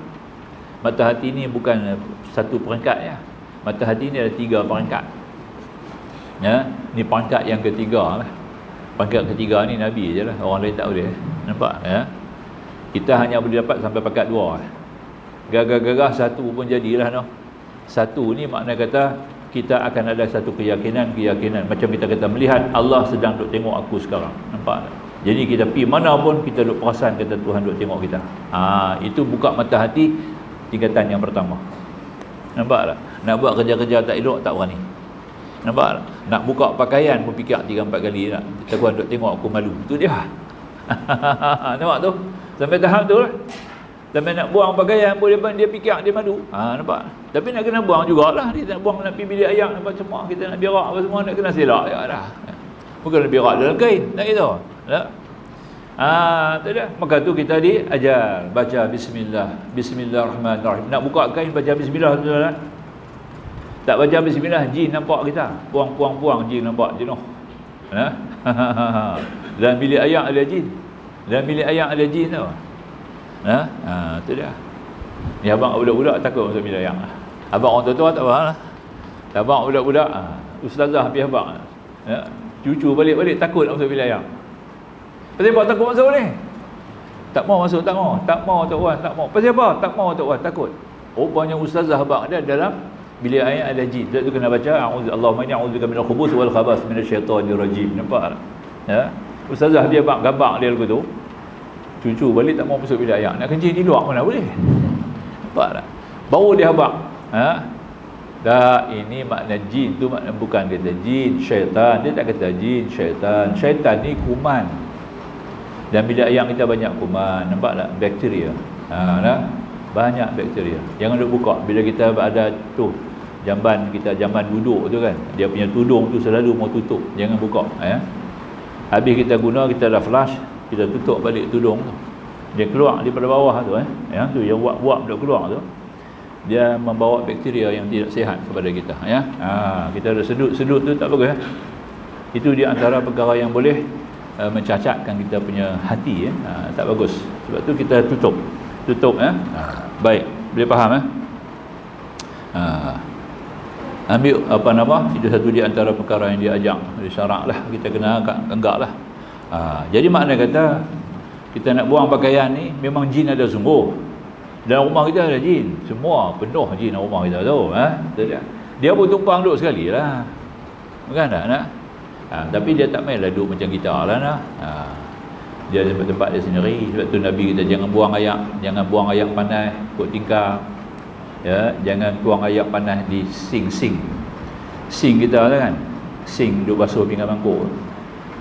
Mata hati ni bukan satu peringkat ya. Mata hati ni ada 3 peringkat. Ya, ni peringkat yang ketiga lah. Peringkat ketiga ni Nabi je lah. Orang lain tak boleh. Nampak ya. Kita hanya boleh dapat sampai peringkat 2. Gagah-gagah satu pun jadilah no. Satu ni makna kata kita akan ada satu keyakinan macam kita kata melihat Allah sedang duk tengok aku sekarang. Nampak tak? Jadi kita pergi mana pun kita duk perasan kata Tuhan duk tengok kita. Itu buka mata hati tingkatan yang pertama. Nampak tak? Nak buat kerja-kerja tak elok tak berani. Nampak tak? Nak buka pakaian pun fikir 3-4 kali nak. Tuhan duk tengok aku malu. Itu dia. Nampak tu? Sampai tahap tu lah. Sampai nak buang pakaian pun dia fikir dia malu. Nampak? Tapi nak kena buang jugalah. Dia nak buang, nak pergi bilik ayak, nampak semua. Kita nak berak apa semua, nak kena selak ya dah. Bukan nak berak dalam kain. Tak gitu. Tak? Tu dah. Maka tu kita diajar baca bismillah. Bismillahirrahmanirrahim. Nak buka kain baca bismillah tu dah. Tak baca bismillah, jin nampak kita. Puang jin nampak jenuh. Dalam bilik ayak ada jin. Dalam bilik ayak ada jin tau. Tu dia. Ni abang budak-budak takut masuk bilik ayak. Abang orang tua-tua tak faham lah. Abang budak-budak, ustazah pergi abang. Ya. Cucu balik-balik takut nak masuk bilik ayak. Pasal apa takut masuk ni? Tak mau masuk, tak mau. Tak mau Tok Wan, tak mau. Pasal apa? Tak mau Tok Wan, takut. Rupanya ustazah abang ada dalam bilik ayak ada jin. Dia tu kena baca Allahumma inni a'udzubika minal khubuth wal khabath minasyaitonir rajim. Nampak tak? Ya. Ustazah dia abang gabak dia lagu tu. Cucu balik tak mau masuk bilik ayak. Nak kencing di luar mana boleh. Nampak tak? Baru dia habaq. Dah ini makna jin tu makna bukan kata jin, syaitan. Dia tak kata jin, syaitan. Syaitan ni kuman. Dan bilik ayak kita banyak kuman. Nampak tak? Bakteria. Banyak bakteria. Jangan duk buka. Bila kita ada tu jamban kita, jamban duduk tu kan. Dia punya tudung tu selalu mau tutup. Jangan buka. Habis kita guna, kita dah flush, kita tutup balik tudung tu. Dia keluar daripada bawah tu yang tu yang buat dia keluar tu. Dia membawa bakteria yang tidak sihat kepada kita ya. Kita ada sedut tu tak bagus ya. Itu di antara perkara yang boleh mencacatkan kita punya hati ya. Tak bagus. Sebab tu kita tutup ya. Baik, boleh faham ya. Ambil apa nama, itu satu di antara perkara yang dia ajak di syarak lah, kita kena enggak lah. Jadi makna kata kita nak buang pakaian ni, memang jin ada sungguh. Dalam rumah kita ada jin, semua penuh jin dalam rumah kita tu. Dia pun tumpang duduk sekali lah, bukan tak nak? Tapi dia tak mainlah duduk macam kita lah nak. Dia tempat-tempat dia sendiri. Sebab tu Nabi kita jangan buang air panas kot tingkap. Jangan tuang air panas di sing kita lah kan. Sing duk basuh pinggan mangkuk.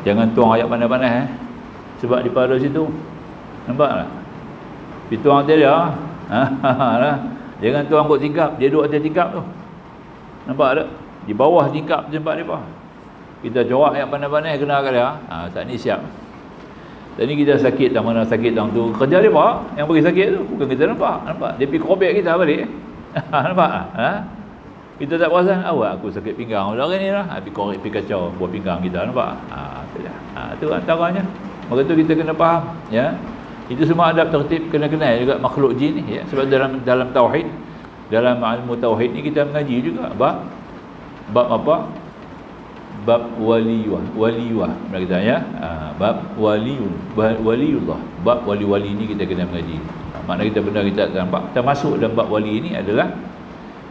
Jangan tuang air panas-panas sebab di pada situ. Nampak tak? Dituang atas dia. Lah. Jangan tuang kot tingkap, dia duduk atas tingkap tu. Nampak tak? Di bawah tingkap tempat dia apa? Kita corak air panas-panas kena kat dia. Saat ni siap. Tadi kita sakit tak mana sakit tang tu. Kerja dia apa? Yang bagi sakit tu bukan kita nampak. Dia pergi korek kita balik. Nampak tak? Kita tak perasan, awak aku sakit pinggang orang ni lah. Pergi korek, pergi kacau buat pinggang kita, nampak? Tu antaranya. Maka tu kita kena faham, ya. Itu semua adab tertib kena kenal juga makhluk jin ni, ya. Sebab dalam tauhid, dalam ilmu tauhid ni kita mengaji juga bab apa? Bab waliyah kita, ya. Bab waliullah. Bab wali-wali ni kita kena mengaji. Makna kita benar kita tak nampak. Termasuk dalam bab wali ini adalah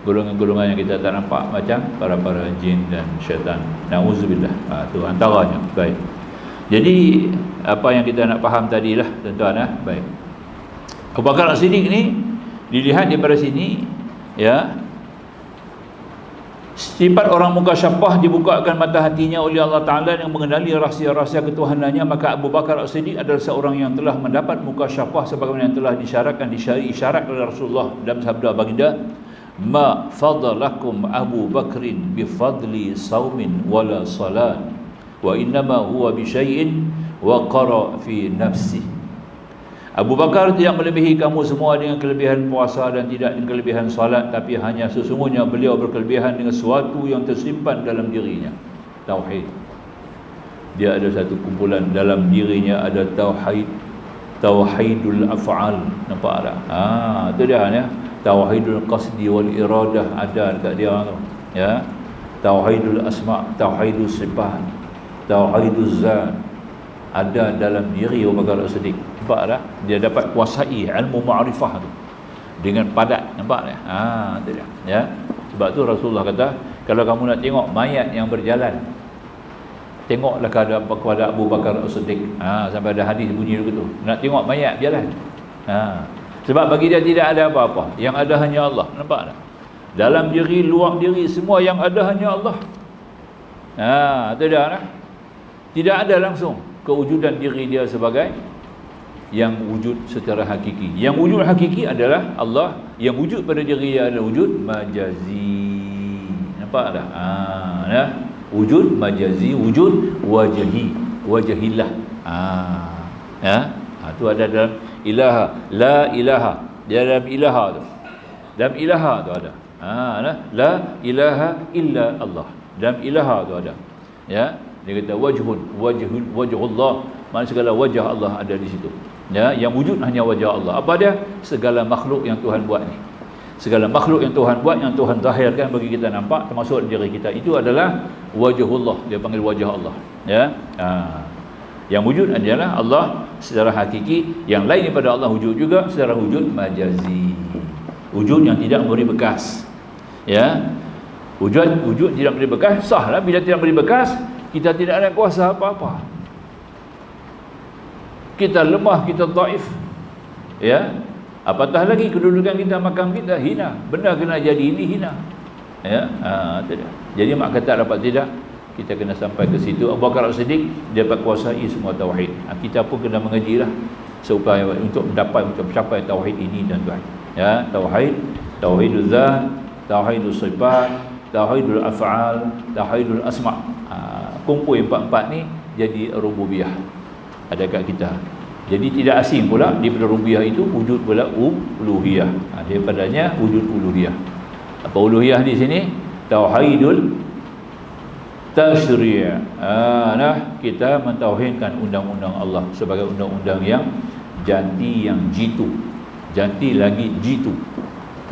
golongan-golongan yang kita tak nampak, macam para jin dan syaitan. Nauzubillah. Tu antaranya. Baik. Jadi apa yang kita nak faham tadilah, tuan-tuan. Baik. Abu Bakar As-Siddiq ni dilihat daripada sini, ya. Sifat orang mukasyafah dibukakan mata hatinya oleh Allah Ta'ala yang mengenali rahsia-rahsia ketuhanannya. Maka Abu Bakar As-Siddiq adalah seorang yang telah mendapat mukasyafah sebagaimana yang telah disyarat oleh Rasulullah dalam sabda baginda, ma fadalakum Abu Bakrin bifadli saumin wala salat wa innama huwa bisyai'in wa qara fi nafsi. Abu Bakar tidak melebihi kamu semua dengan kelebihan puasa dan tidak dengan kelebihan salat, tapi hanya sesungguhnya beliau berkelebihan dengan sesuatu yang tersimpan dalam dirinya, tauhid. Dia ada satu kumpulan dalam dirinya, ada tauhidul af'al. Nampak tak? Itu dia, ya. Tauhidul qasdi wal iradah ada dekat dia tu, ya. Tauhidul asma', tauhidul sifat, tauhidul zat ada dalam diri Abu Bakar As-Siddiq. Nampak tak? Dia dapat kuasai ilmu ma'rifah tu dengan padat. Nampak tak? Itu dia, ya. Sebab tu Rasulullah kata, kalau kamu nak tengok mayat yang berjalan, tengoklah kepada Abu Bakar As-Siddiq. Sampai ada hadis bunyi begitu. Nak tengok mayat berjalan. Sebab bagi dia tidak ada apa-apa, yang ada hanya Allah. Nampak tak? Dalam diri, luar diri, semua yang ada hanya Allah. Itu dia lah. Tidak ada langsung kewujudan diri dia sebagai yang wujud secara hakiki. Yang wujud hakiki adalah Allah. Yang wujud pada diri dia adalah wujud majazi. Nampak tak? Ya? Wujud majazi, wujud wajahillah. Ya? Itu ada dalam ilaha, la ilaha. Dia dalam ilaha tu. Dalam ilaha tu ada. La ilaha illa Allah. Dalam ilaha tu ada. Ya? Dia kata wajhullah, maknanya segala wajah Allah ada di situ. Ya, yang wujud hanya wajah Allah. Apa dia? Segala makhluk yang Tuhan buat ni. Segala makhluk yang Tuhan buat, yang Tuhan zahirkan bagi kita nampak, termasuk diri kita, itu adalah wajhullah. Dia panggil wajah Allah. Ya. Yang wujud adalah Allah secara hakiki, yang lain daripada Allah wujud juga secara wujud majazi. Wujud yang tidak memberi bekas. Ya. Wujud tidak memberi bekas, sahlah. Bila tidak memberi bekas, kita tidak ada kuasa apa-apa. Kita lemah, kita dhaif. Ya. Apatah lagi kedudukan kita, makam kita hina. Benda kena jadi ini hina. Ya. Tidak. Jadi mak kata dapat tidak, kita kena sampai ke situ. Abu Bakar As-Siddiq dia dapat kuasai semua tauhid. Kita pun kena mengajilah supaya untuk mencapai tauhid ini, tuan-tuan. Ya, tauhidul zat, tauhidul sifat, tauhidul af'al, tauhidul asma'. Kumpul empat-empat ni jadi rububiyah ada kat kita. Jadi tidak asing pula daripada rububiyah itu wujud pula uluhiyah. Daripadanya wujud uluhiyah. Apa uluhiyah di sini? Tauhidul tasyri'. Kita mentauhidkan undang-undang Allah sebagai undang-undang yang janti, yang jitu. Janti lagi jitu.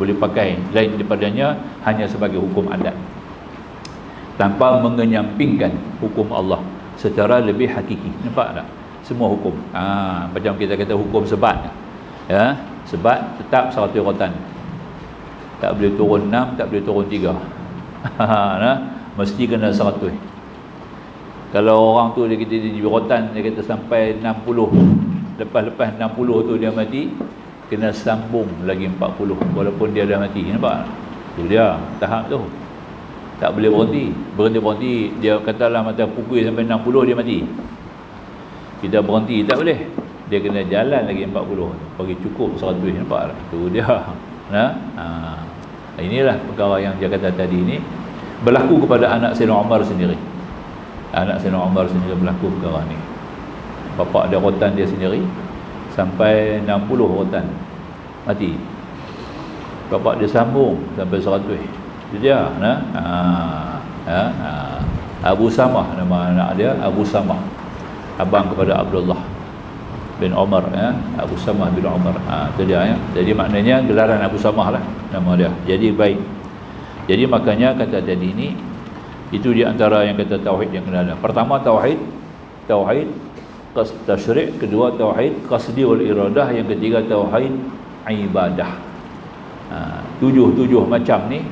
Boleh pakai lain daripadanya hanya sebagai hukum adat, tanpa mengenyampingkan hukum Allah secara lebih hakiki. Nampak tak? semua hukum. Macam kita kata hukum sebat, ya, sebat tetap 100 rotan, tak boleh turun 6, tak boleh turun 3. Mesti kena 100. Kalau orang tu dia kata di rotan, dia kata sampai 60, lepas 60 tu dia mati, kena sambung lagi 40 walaupun dia dah mati. Nampak? Tu dia tahap tu. Tak boleh berhenti. Dia katalah mata pukul sampai 60 dia mati. Kita berhenti tak boleh. Dia kena jalan lagi 40 bagi cukup 100. Nampak? Tu dia. Inilah perkara yang dia kata tadi ni berlaku kepada anak Sayyidina Umar sendiri. Anak Sayyidina Umar sendiri berlaku perkara ni. Bapa dia rotan dia sendiri sampai 60 rotan mati. Bapa dia sambung sampai 100. Dia Abu Samah, nama anak dia Abu Samah, abang kepada Abdullah bin Umar, Abu Samah bin Umar. Itu dia, ya. Jadi maknanya gelaran Abu Samah lah nama dia. Jadi baik. Jadi makanya kata tadi ni, itu di antara yang kata tauhid yang kena ada. Pertama tauhid tasyri', kedua tauhid qasdi wal iradah, yang ketiga tauhid ibadah. Tujuh macam ni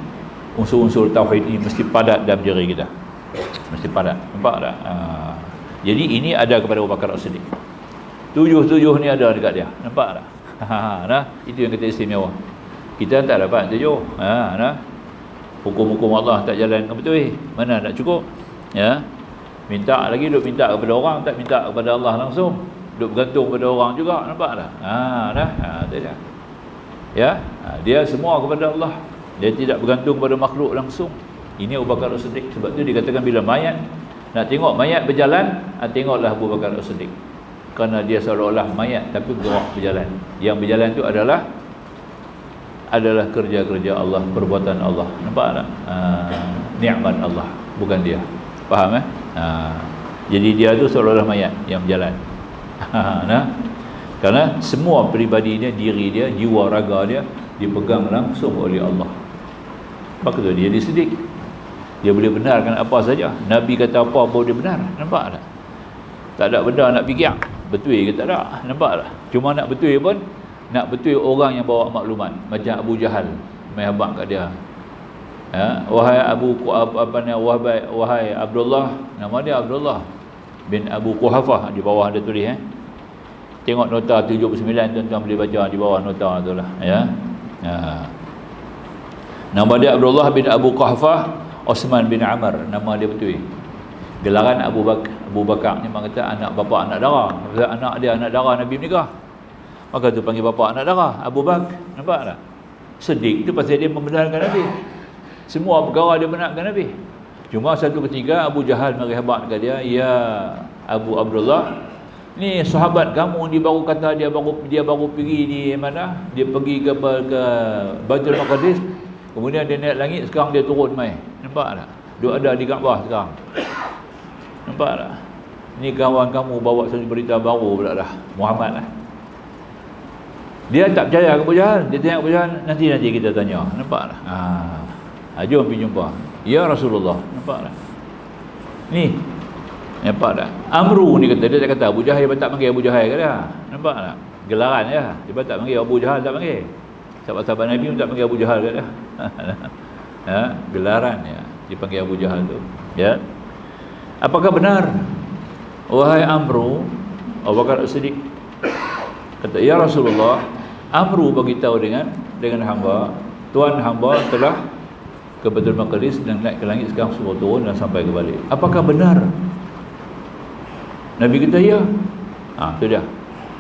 unsur-unsur tauhid ini mesti padat dalam diri kita. Mesti padat. Nampak tak? Jadi ini ada kepada Abu Bakar As-Siddiq. Tujuh ni ada dekat dia. Nampak tak? Itu yang kita istimewa. Kita tak dapat tujuh. Hukum-hukum Allah tak jalan dengan betul. Mana nak cukup? Ya. Minta lagi, duk minta kepada orang, tak minta kepada Allah langsung. Duk bergantung kepada orang juga. Nampak tak? Itu dia. Ya. Dia semua kepada Allah. Dia tidak bergantung kepada makhluk langsung. Ini Abu Bakar As-Siddiq. Sebab tu dikatakan bila mayat, nak tengok mayat berjalan, tengoklah Abu Bakar As-Siddiq. Kerana dia seolah-olah mayat tapi bergerak berjalan. Yang berjalan tu adalah kerja-kerja Allah, perbuatan Allah. Nampak tak? Nikmat Allah, bukan dia. Faham? Jadi dia tu seolah-olah mayat yang berjalan. Kerana semua peribadinya, diri dia, jiwa raga dia dipegang langsung oleh Allah. Maka tu dia Siddiq. Dia boleh benarkan apa saja. Nabi kata apa pun dia benar. Nampak tak? Tak ada benda nak fikir betul ke tak ada. Nampak tak? Cuma nak betul pun, nak betul orang yang bawa maklumat. Macam Abu Jahal main habaq kat dia. Wahai wahai Abdullah, nama dia Abdullah bin Abu Quhafah, di bawah ada tulis. Tengok nota 79, tuan-tuan boleh baca di bawah nota tu lah, ya. Nama dia Abdullah bin Abu Quhafah Osman bin Amr, nama dia betul. Gelaran Abu Bakar ni memang kata anak bapa anak dara. Anak dia anak dara Nabi menikah, maka tu panggil bapa anak dara Abu Bakar. Nampak tak? Siddiq tu pasal dia membenarkan Nabi. Semua perkara dia benarkan Nabi. Cuma satu ketika Abu Jahal mari habaq dekat dia, ya Abu Abdullah, ni sahabat kamu ni baru kata dia baru pergi di mana? Dia pergi ke Baitul Maqdis, kemudian dia naik langit, sekarang dia turun mai. Nampak tak? Dia ada di Kaabah sekarang. Nampak tak? Ni kawan kamu bawa satu berita baru pula dah, Muhammad lah. Dia tak percaya ke Abu Jahal. Dia tanya Abu Jahal, nanti kita tanya. Nampak tak? Jom pergi jumpa. Ya Rasulullah. Nampak tak? Ni nampak tak? Amru ni kata, dia tak kata Abu Jahal, dia tak panggil Abu Jahal ke dia. Nampak tak? Gelaran je. Dia tak panggil Abu Jahal, tak panggil. Sahabat-sahabat Nabi pun tak panggil Abu Jahal ke dia. Gelaran ya, dipanggil Abu Jahal tu. Ya. Apakah benar, wahai Amru, Abu Bakar As-Siddiq kata, ya Rasulullah, Amru beritahu dengan hamba, tuan hamba telah ke Baitul Maqdis dan naik ke langit, sekarang suruh turun dan sampai ke balik. Apakah benar? Nabi kata ya. Tu dia.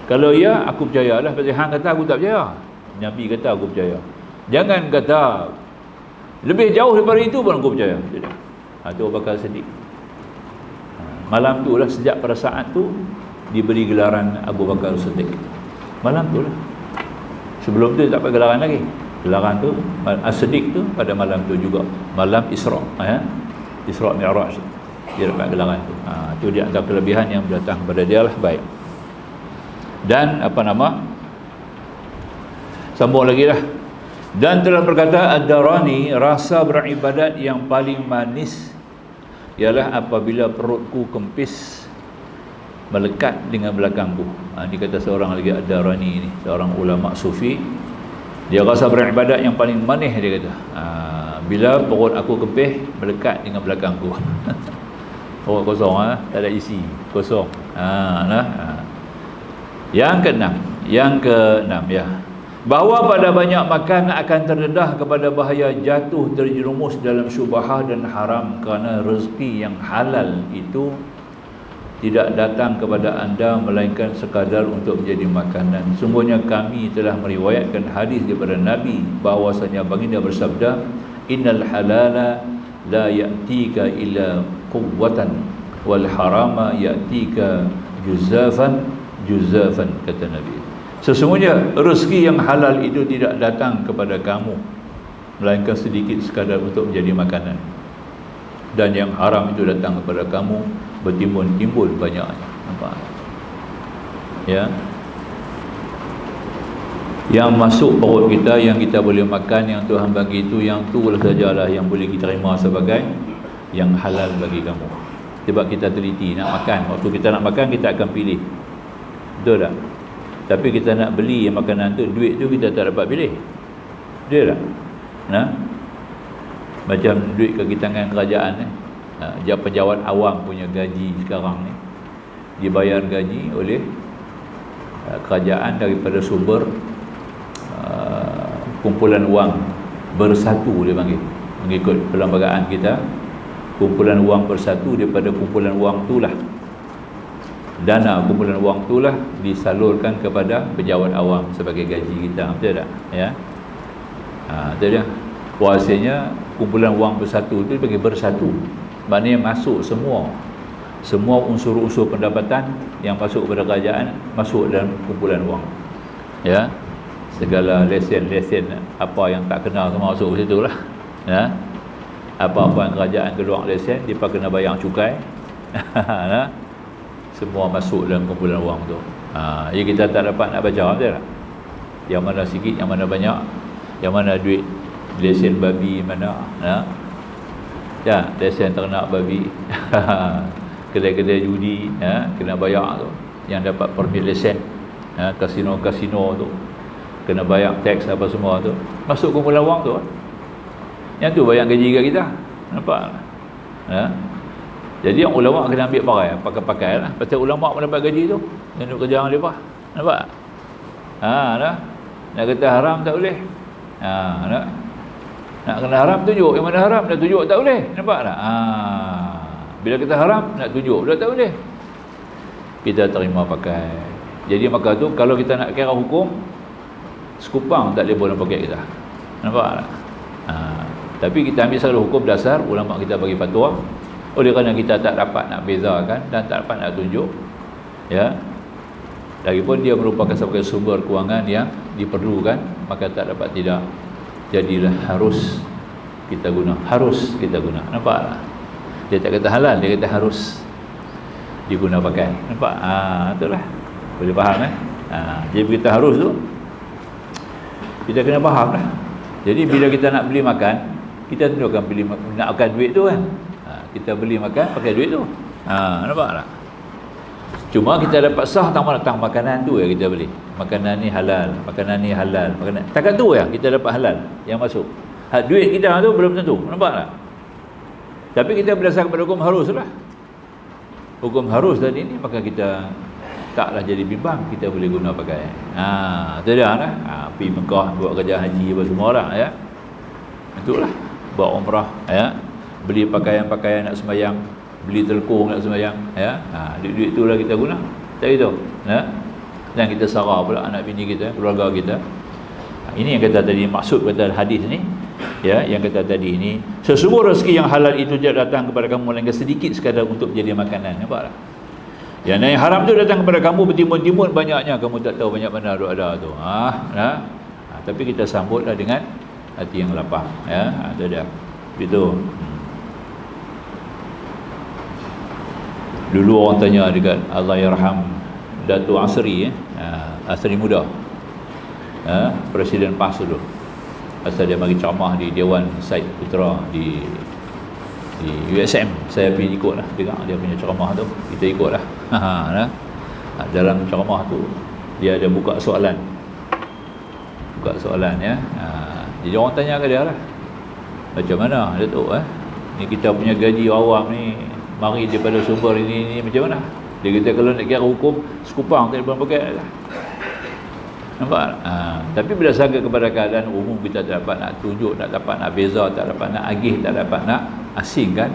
Kalau ya, aku percayalah. Pasal hang kata aku tak percaya. Nabi kata aku percaya. Jangan kata lebih jauh daripada itu pun aku percaya. Tu dia. Tu Abu Bakar Siddiq. Malam tu lah, sejak pada saat tu diberi gelaran Abu Bakar Siddiq. Malam tu lah. Sebelum tu tak pakai gelaran lagi. Gelaran tu As-Siddiq tu pada malam tu juga, malam Isra, Isra Mi'raj, dia dapat gelaran tu. Itu dia antara kelebihan yang datang kepada dia lah. Baik. Dan sambung lagi lah. Dan telah berkata Ad-Darani, rasa beribadat yang paling manis ialah apabila perutku kempis melekat dengan belakangku. Ini kata seorang lagi Ad-Darani ni, seorang ulama sufi. Dia rasa beribadat yang paling manis, dia kata, bila perut aku kempih, melekat dengan belakangku. Perut kosong, tak ada isi, kosong. Yang keenam ya, bahawa pada banyak makan akan terdedah kepada bahaya jatuh terjerumus dalam syubhah dan haram, kerana rezeki yang halal itu tidak datang kepada anda melainkan sekadar untuk menjadi makanan. Sungguhnya kami telah meriwayatkan hadis daripada Nabi bahawasanya baginda bersabda, innal halala la ya'tika illa quwwatan wal harama ya'tika juzafan, kata Nabi. Sesungguhnya rezeki yang halal itu tidak datang kepada kamu melainkan sedikit sekadar untuk menjadi makanan, dan yang haram itu datang kepada kamu bertimbun-timbun banyaknya. Nampak? Ya. Yang masuk perut kita, yang kita boleh makan, yang Tuhan bagi itu, yang tu sajalah yang boleh kita terima sebagai yang halal bagi kamu. Sebab kita teliti nak makan. Waktu kita nak makan, kita akan pilih. Betul tak? Tapi kita nak beli makanan tu, duit tu kita tak dapat pilih. Betul tak? Macam duit kaki tangan kerajaan ni. Pejabat awam punya gaji sekarang ni dibayar gaji oleh kerajaan daripada sumber kumpulan wang bersatu, dia panggil, mengikut perlembagaan kita. Kumpulan wang bersatu, daripada kumpulan wang itulah, dana kumpulan wang itulah disalurkan kepada pejabat awam sebagai gaji kita. Betul tak? Ya. Betul dia. Kuasanya kumpulan wang bersatu itu dipanggil bersatu. Maknanya masuk semua unsur-unsur pendapatan yang masuk kepada kerajaan masuk dalam kumpulan wang. Ya. Segala lesen apa yang tak kenal semua masuk ke situ lah. Ya. Apa-apa yang kerajaan keluar lesen, dia kena bayar cukai. Semua masuk dalam kumpulan wang tu. Ya, kita tak dapat nak baca, betul tak? Yang mana sikit, yang mana banyak, yang mana duit lesen babi mana, ya, lesen ternak babi, kedai-kedai judi, kena bayar tu. Yang dapat permit lesen, kasino-kasino tu kena bayar teks apa semua tu, masuk kumpulan wang tu. Yang tu bayar gaji kat kita. Nampak? Jadi yang ulama kena ambil pakai lah. Pasal ulama pun dapat gaji tu, yang duk kerja dengan mereka. Nampak? Nak kata haram tak boleh. Nak kena haram, tunjuk yang mana haram. Nak tunjuk tak boleh. Nampak tak? Bila kita haram, nak tunjuk dah tak boleh. Kita terima pakai. Jadi maka tu, kalau kita nak kira hukum, sekupang tak boleh pakai kita. Nampak tak? Tapi kita ambil satu hukum dasar, ulama kita bagi fatwa. Oleh kerana kita tak dapat nak bezakan dan tak dapat nak tunjuk, ya, lagipun dia merupakan sebagai sumber kewangan yang diperlukan, maka tak dapat tidak. Jadilah harus kita guna. Nampak? Dia tak kata halal, dia kata harus diguna pakai. Nampak? Itulah. Boleh faham jadi kita harus tu, kita kena faham lah. Jadi bila kita nak beli makan, kita tentu akan beli nak makan duit tu kan. Kita beli makan pakai duit tu. Nampak tak? Cuma kita dapat sah tentang makanan tu ya kita beli. Makanan ni halal, makanan ni halal, makanan. Takat tu ya kita dapat halal yang masuk. Duit kita tu belum tentu. Nampak tak? Tapi kita berdasarkan pada hukum harus lah. Hukum harus tadi ni, maka kita taklah jadi bimbang, kita boleh guna pakai. Itu dia lah. Pergi Mekah buat kerja haji apa semua lah ya. Itulah. Buat umrah ya. Beli pakaian-pakaian nak sembahyang, beli telekung nak sembahyang ya. Duit-duit tu lah kita guna. Tak gitu ya. Dan kita sarah pula anak bini kita, keluarga kita. Ini yang kata tadi, maksud kata hadis ni ya, yang kata tadi ni, sesungguhnya rezeki yang halal itu tidak datang kepada kamu melainkan sedikit sekadar untuk jadi makanan. Nampak tak? Yang haram tu datang kepada kamu bertimbun-timbun banyaknya, kamu tak tahu banyak mana ada tu. Tapi kita sambutlah dengan hati yang lapang ya. Itu dia. Itu. Dulu orang tanya dekat Allahyarham Datuk Asri Asri muda, Presiden PAS dulu. Asal dia bagi ceramah di Dewan Said Putra di USM. Saya pergi ikut lah, dengar dia punya ceramah tu, kita ikut lah. Nah, dalam ceramah tu dia ada buka soalan ya. Jadi orang tanya ke dia lah, macam mana Datuk ni kita punya gaji awam ni mari daripada sumber ini macam mana? Dia kata kalau nak kira hukum sekupang tak boleh pakai lah. Nampak? Tapi berdasarkan kepada keadaan umum, kita tak dapat nak tunjuk, tak dapat nak beza, tak dapat nak agih, tak dapat nak asingkan,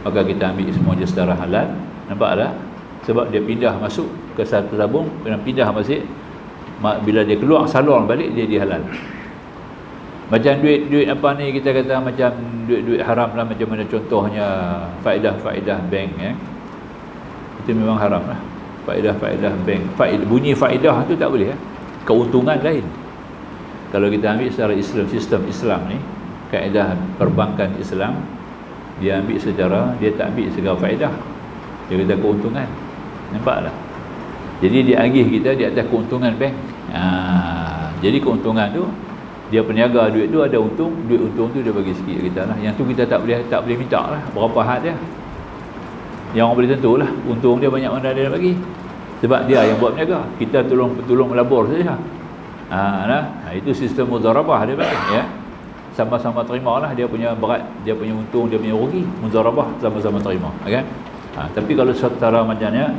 maka kita ambil semua je secara halal. Nampak tak? Sebab dia pindah masuk ke satu tabung, kena pindah masuk, bila dia keluar salon balik dia halal. Macam duit apa ni, kita kata macam duit haram lah, macam mana contohnya faedah bank itu memang haram lah. Faedah bank, bunyi faedah tu tak boleh keuntungan lain. Kalau kita ambil secara Islam, sistem Islam ni, kaedah perbankan Islam, dia ambil secara, dia tak ambil segala faedah, dia kata keuntungan. Nampak tak? Jadi dia agih kita di atas keuntungan bank. Jadi keuntungan tu, dia peniaga duit tu ada untung, duit untung tu dia bagi sikit kita lah. Yang tu kita tak boleh minta lah berapa had dia. Yang orang boleh tentu lah untung dia banyak mana dia nak bagi, sebab dia yang buat peniaga, kita tolong melabur saja. Itu sistem mudharabah dia bagi sama-sama terima lah, dia punya berat, dia punya untung, dia punya rugi, mudharabah sama-sama terima, kan? Tapi kalau secara macamnya,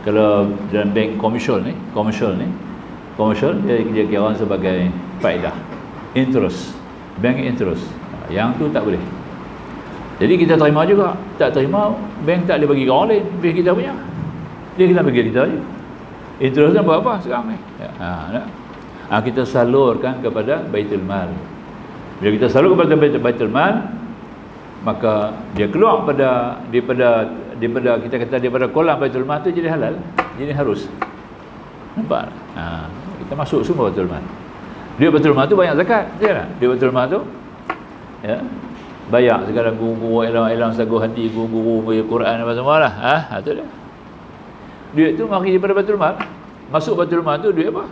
kalau dalam bank komersial ni dia kira sebagai faedah, interest, bank interest. Yang tu tak boleh. Jadi kita terima juga, tak terima bank tak boleh bagi ke orang lain, bank kita punya, dia kena bagi kita je. Interest nak buat apa sekarang ni? Kita salurkan kepada Baitul Mal. Bila kita salur kepada Baitul Mal, maka dia keluar daripada kita kata daripada kolam Baitul Mal tu jadi halal, jadi harus. Nampak? Kita masuk semua Baitul Mal. Duit Baitul Mal tu banyak zakat, betul tak? Duit Baitul Mal tu bayar segala guru-guru elang sagu hati, guru-guru Quran apa semualah. Tu dia. Duit tu mari daripada Baitul Mal. Masuk Baitul Mal tu duit apa?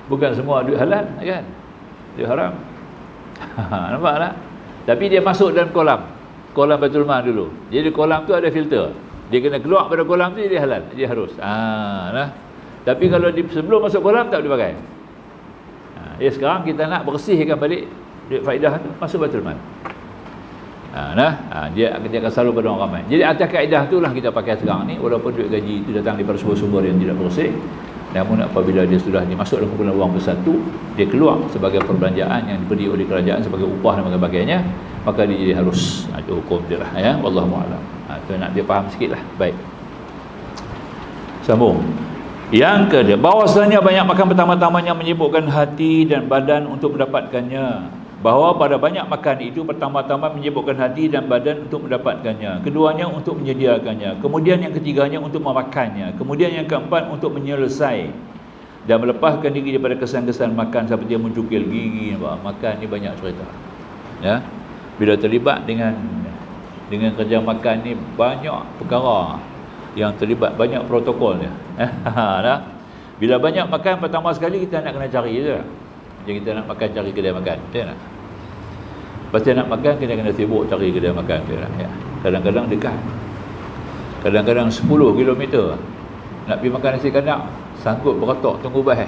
Bukan semua duit halal, kan? Duit haram. Nampak tak? Tapi dia masuk dalam kolam Baitul Mal dulu. Jadi kolam tu ada filter. Dia kena keluar pada kolam tu, dia halal, dia harus. Tapi kalau sebelum masuk kolam tak boleh pakai. Sekarang kita nak bersihkan balik duit faedah tu, masuk Baitul Mal. Dia akan selalu pada orang ramai. Jadi atas kaedah itulah kita pakai sekarang ni, walaupun duit gaji itu datang daripada sumber-sumber yang tidak bersih, namun apabila dia sudah dimasuk dalam kumpulan wang bersatu, dia keluar sebagai perbelanjaan yang diberi oleh kerajaan sebagai upah dan sebagainya, maka dia jadi harus. Itu hukum dia lah, wallahu a'lam. Itu nak dia faham sikit lah. Baik, sambung. Yang kedua, bahawasanya banyak makan pertama-tamanya menyibukkan hati dan badan untuk mendapatkannya. Bahawa pada banyak makan itu pertama-tama menyibukkan hati dan badan untuk mendapatkannya, keduanya untuk menyediakannya, kemudian yang ketiganya untuk memakannya, kemudian yang keempat untuk menyelesai dan melepaskan diri daripada kesan-kesan makan seperti mencukil gigi. Makan ni banyak cerita, bila terlibat dengan kerja makan ni, banyak perkara yang terlibat, banyak protokol dia. Bila banyak makan, pertama sekali kita nak kena cari je. Jadi kita nak makan, cari kedai makan, betul tak? Pasti nak makan, kena sibuk cari kedai makan, kadang-kadang dekat, kadang-kadang 10 km nak pergi makan nasi kandang, sangkut berotok tunggu bas.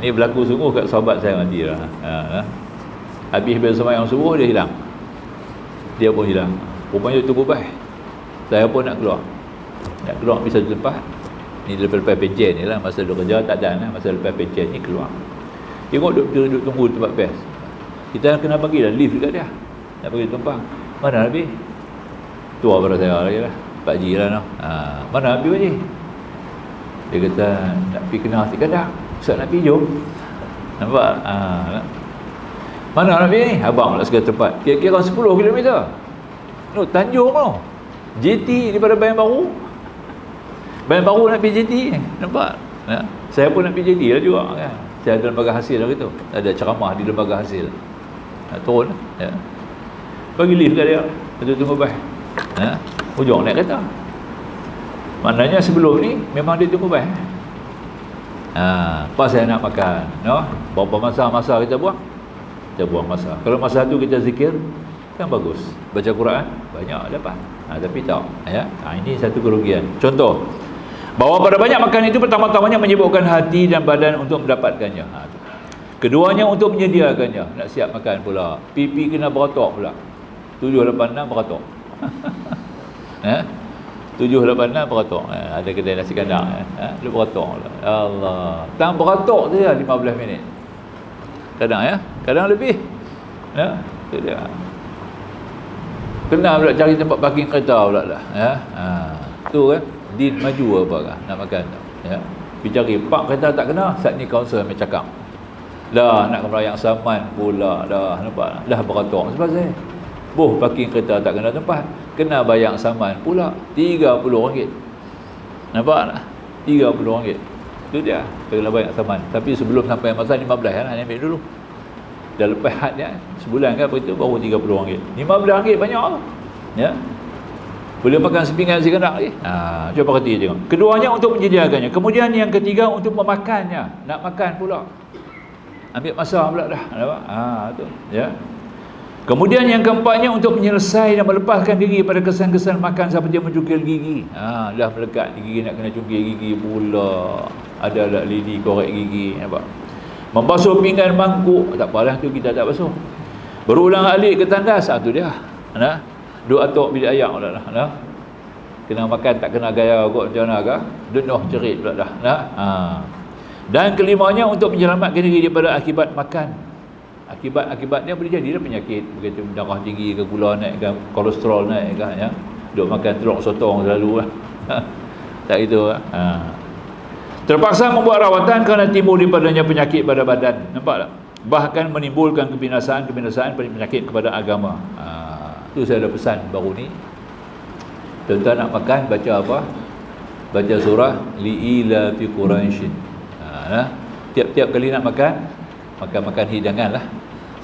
Ni berlaku sungguh kat sahabat saya mati lah. Habis sembahyang subuh dia hilang, dia pun hilang, rupanya tunggu bas. Saya pun nak keluar pergi satu tempat ni, lepas pencen ni lah, masa duduk kerja tak ada lah, masa lepas pencen ni keluar, tengok duduk tunggu tempat bas. Kita kena bagilah lift dekat dia, nak bagi tumpang. Mana habis? Tua pada saya lagi lah, Pak Ji lah. Mana habis Pak Ji? Dia kata nak pergi kena nasi kandang, Ustaz nak pergi, jom. Nampak? Mana nak pergi ni? Abang nak segala tempat, kira-kira 10 km. Tanjung tu, JT daripada Bayan Baru nak pergi JT. Nampak? Saya pun nak pergi JT lah juga, kan? Saya ada lembaga hasil lah gitu, ada ceramah di lembaga hasil, turun bagi lift kat dia, lepas tunggu bas, hujung naik kereta. Maknanya sebelum ni memang dia tunggu bas. Pas saya nak makan, berapa masa kita buang masa. Kalau masa tu kita zikir, Kan bagus. Baca Quran banyak dapat. Tapi tak, ya. Ini satu kerugian. Contoh, bahawa pada banyak makan itu pertama-tamanya menyibukkan hati dan badan untuk mendapatkannya. Keduanya untuk menyediakannya. Nak siap makan pula. Pipi kena beratok pula. 786 beratok. 786 beratok. Ada kedai nasi kandang. Dia beratok pula. Allah. Tak beratok je 15 minit. Kadang ya. Kadang lebih. Ya. Itu dia. Kena pula cari tempat parking kereta pula lah. Ya. Tu kan. Din maju apa kan nak makan tu. Ya. Pergi cari park kereta tak kena. Saat ni kaunser ambil cakap. Dah nak kemerayang saman pula dah, nampak dah beratok sebab saya parking kereta tak kena tempat, kena bayar saman pula RM30. Nampak tak? RM30. Itu dia, kena bayar saman. Tapi sebelum sampai masa 15 kan, ambil dulu. Dah lepas had dia, sebulan kan begitu baru RM30. RM15 banyak tu. Ya. Boleh makan sepinggan sekenak lagi. Cuba perhati tengok. Keduanya untuk menyediakannya. Kemudian yang ketiga untuk memakannya. Nak makan pula. Ambil masa pula dah. Nampak? Tu. Ya. Kemudian yang keempatnya untuk menyelesaikan dan melepaskan diri pada kesan-kesan makan seperti mencungkil gigi. Dah melekat gigi nak kena cungkil gigi pula. Ada lidi korek gigi. Nampak? Membasuh pinggan mangkuk. Tak apalah tu kita tak basuh. Berulang alik ke tandas. Tu dia. Nah. Duk atok bilik ayak pula dah. Nah. Kena makan tak kena gaya kot macam mana kah? Denuh cerit pula dah. Nah. Dan kelimanya untuk menyelamatkan diri daripada akibat makan. Akibatnya boleh jadilah penyakit, begitu darah tinggi ke, gula naik ke, kolesterol naik ke, ya. Duk makan telur sotong selalu lah. Tak gitu lah. Terpaksa membuat rawatan kerana timbul daripadanya penyakit pada badan. Nampak tak? Bahkan menimbulkan kebinasaan penyakit kepada agama. Tu saya ada pesan baru ni. Tuan-tuan nak makan baca apa? Baca surah Li'ila fi Quraisyin. Tiap-tiap kali nak makan hidangan lah,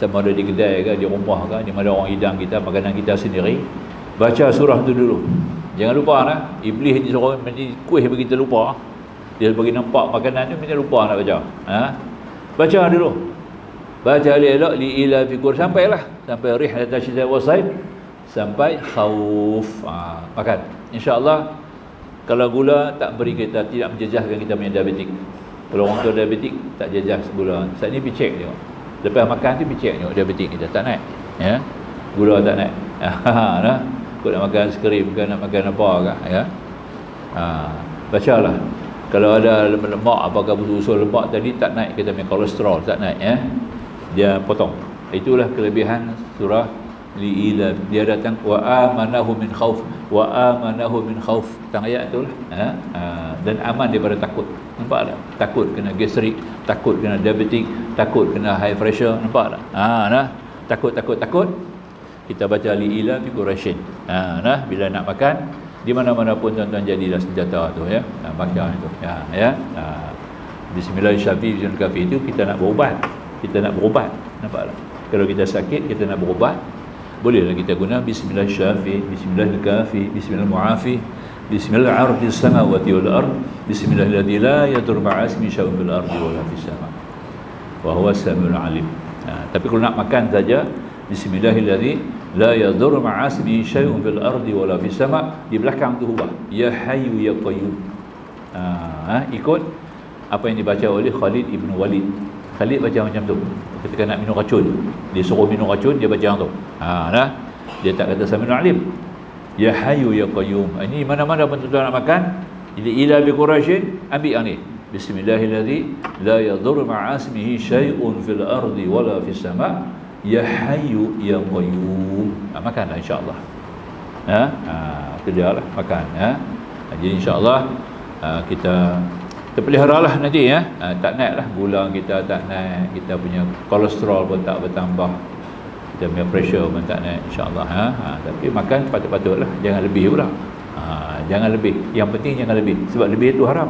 sama ada di kedai ke, di rumah ke, di mana orang hidang kita makanan kita sendiri, baca surah tu dulu. Jangan lupa lah, iblis ni suruh kuih bagi kita lupa. Dia bagi nampak makanan tu kita lupa nak baca. Baca dulu, baca elok li ila fi Quraisy sampai rihlat asyidda wasaid, sampai khauf. Makan, insya-Allah. Kalau gula tak beri kita, tidak menjejaskan kita punya diabetik. Kalau orang tua diabetik tak jejas gula. Saat ni pergi cek tengok. Lepas makan tu pergi cek tengok diabetik kita tak naik. Ya. Gula tak naik. Nah. Kau nak makan skrim ke, nak makan apa ke, ya. Bacalah. Kalau ada lemak apakah usul lemak tadi tak naik, kita punya kolesterol tak naik, ya. Dia potong. Itulah kelebihan surah Li'ila. Dia datang wa amanahu min khauf, wa amanahu min khauf. Tang ayat itulah. Dan aman daripada takut. Nampak tak? Takut kena gastrik, takut kena diabetik, takut kena high pressure. Nampak tak? Takut. Kita baca Li'ila fi Quraisyin. Bila nak makan, di mana-mana pun tuan-tuan jadilah senjata tu, ya. Baca itu. Ya. Bismillahirrahmanirrahim itu kita nak berubat. Nampak tak? Kalau kita sakit, kita nak berubat, bolehlah kita guna Bismillahirrahmanirrahim, Bismillahirrahmanirrahim, Bismillahirrahmanirrahim, Bismillahirrahmanirrahim samawati wal ard, Bismillahirrahmanirrahim la yadur ma'asmi syai'un fil ardi wala fis sama. Wa huwa samiul alim. Tapi kalau nak makan saja, Bismillahirrahmanirrahim la yadur ma'asmi syai'un fil ardi wala fis sama, di belakang tu ubah ya hayyu ya qayyum. Ikut apa yang dibaca oleh Khalid ibn Walid. Khalid baca macam tu. Ketika nak minum racun, dia suruh minum racun, dia baca yang tu. Dia tak kata samiul alim. Ya hayyu ya qayyum. Ini mana-mana pun tuan nak makan, ila bi Quraisyin, ambil yang ni. Bismillahirrahmanirrahim la yadur ma'asmihi syai'un fil ardi wala fis sama, ya hayyu ya qayyum. Makanlah insya-Allah. Itu dia lah makan, ya. Jadi insya-Allah kita peliharalah nanti, ya. Tak naik lah gula kita, tak naik, kita punya kolesterol pun tak bertambah, kita punya pressure pun tak naik, insya-Allah. Tapi makan patut-patutlah, jangan lebih pula. Jangan lebih. Yang penting jangan lebih, sebab lebih itu haram.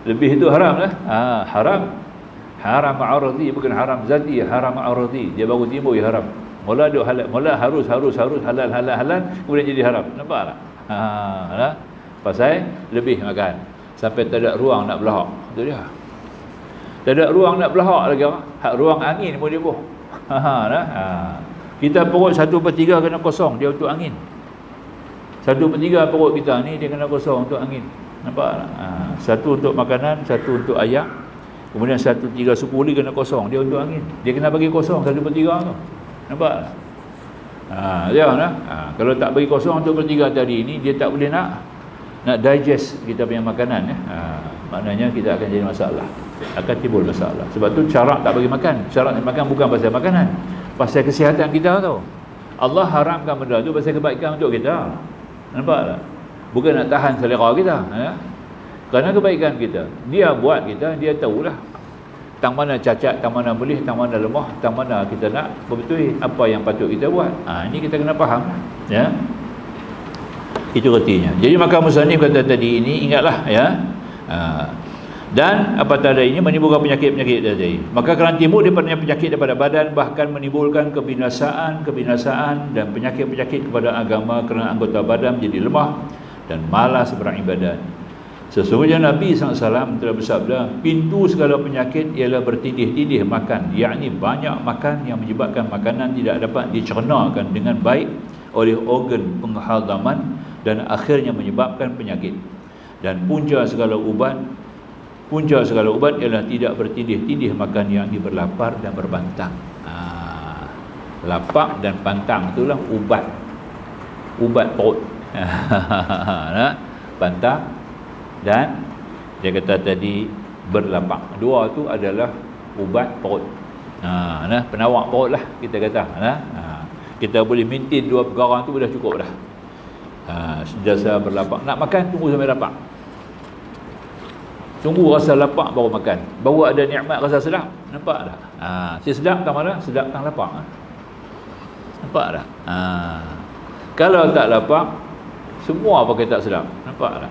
Lebih itu haram lah. Haram ma'aradi, bukan haram zati, haram ma'aradi. Dia baru timbul ya haram. Mula duk halal, mula harus halal, kemudian jadi haram. Nampak tak? Pasal lebih makan sampai tak ada ruang nak belahak. Itu dia. Tak ada ruang nak belahak lagi. Hak ruang angin pun dia buh. Kita perut 1/3 kena kosong, dia untuk angin. 1/3 perut kita ni dia kena kosong untuk angin. Nampak tak? Satu untuk makanan, satu untuk ayak. Kemudian 1/3 suku lagi kena kosong, dia untuk angin. Dia kena bagi kosong 1/3 tu. Nampak tak? Kalau tak bagi kosong 1/3 tadi ni, dia tak boleh nak digest kita punya makanan ya. Maknanya kita akan jadi masalah, akan timbul masalah. Sebab tu syarat tak bagi makan. Syarat nak makan bukan pasal makanan, pasal kesihatan kita tu. Allah haramkan benda tu pasal kebaikan untuk kita. Nampak tak? Bukan nak tahan selera kita ya? Kerana kebaikan kita. Dia buat kita, dia tahulah tang mana cacat, tang mana boleh, tang mana lemah, tang mana kita nak betul apa yang patut kita buat. Ini kita kena faham ya. Itu artinya. Jadi maka musannif kata tadi ini, ingatlah ya. Dan apatah dari ini menimbulkan penyakit-penyakit tadi. Maka kerana timbul daripada penyakit daripada badan, bahkan menimbulkan kebinasaan dan penyakit-penyakit kepada agama, kerana anggota badan menjadi lemah dan malas beribadat. Sesungguhnya Nabi SAW telah bersabda, pintu segala penyakit ialah bertindih-tindih makan, yakni banyak makan yang menyebabkan makanan tidak dapat dicernakan dengan baik oleh organ penghadaman dan akhirnya menyebabkan penyakit. Dan punca segala ubat ialah tidak bertindih-tindih makan, yang berlapar dan berbantang. Lapar dan pantang itulah ubat perut. Pantang dan dia kata tadi berlapar. Dua tu adalah ubat perut. Penawar perut lah kita kata. Kita boleh maintain dua perkara tu dah cukup dah. Sentiasa berlapar. Nak makan tunggu sampai lapar. Tunggu rasa lapar baru makan. Baru ada nikmat rasa sedap. Nampak tak? Si sedap tak mana? Sedap tak lapar. Nampak tak? Kalau tak lapar, semua pakai tak sedap. Nampak tak?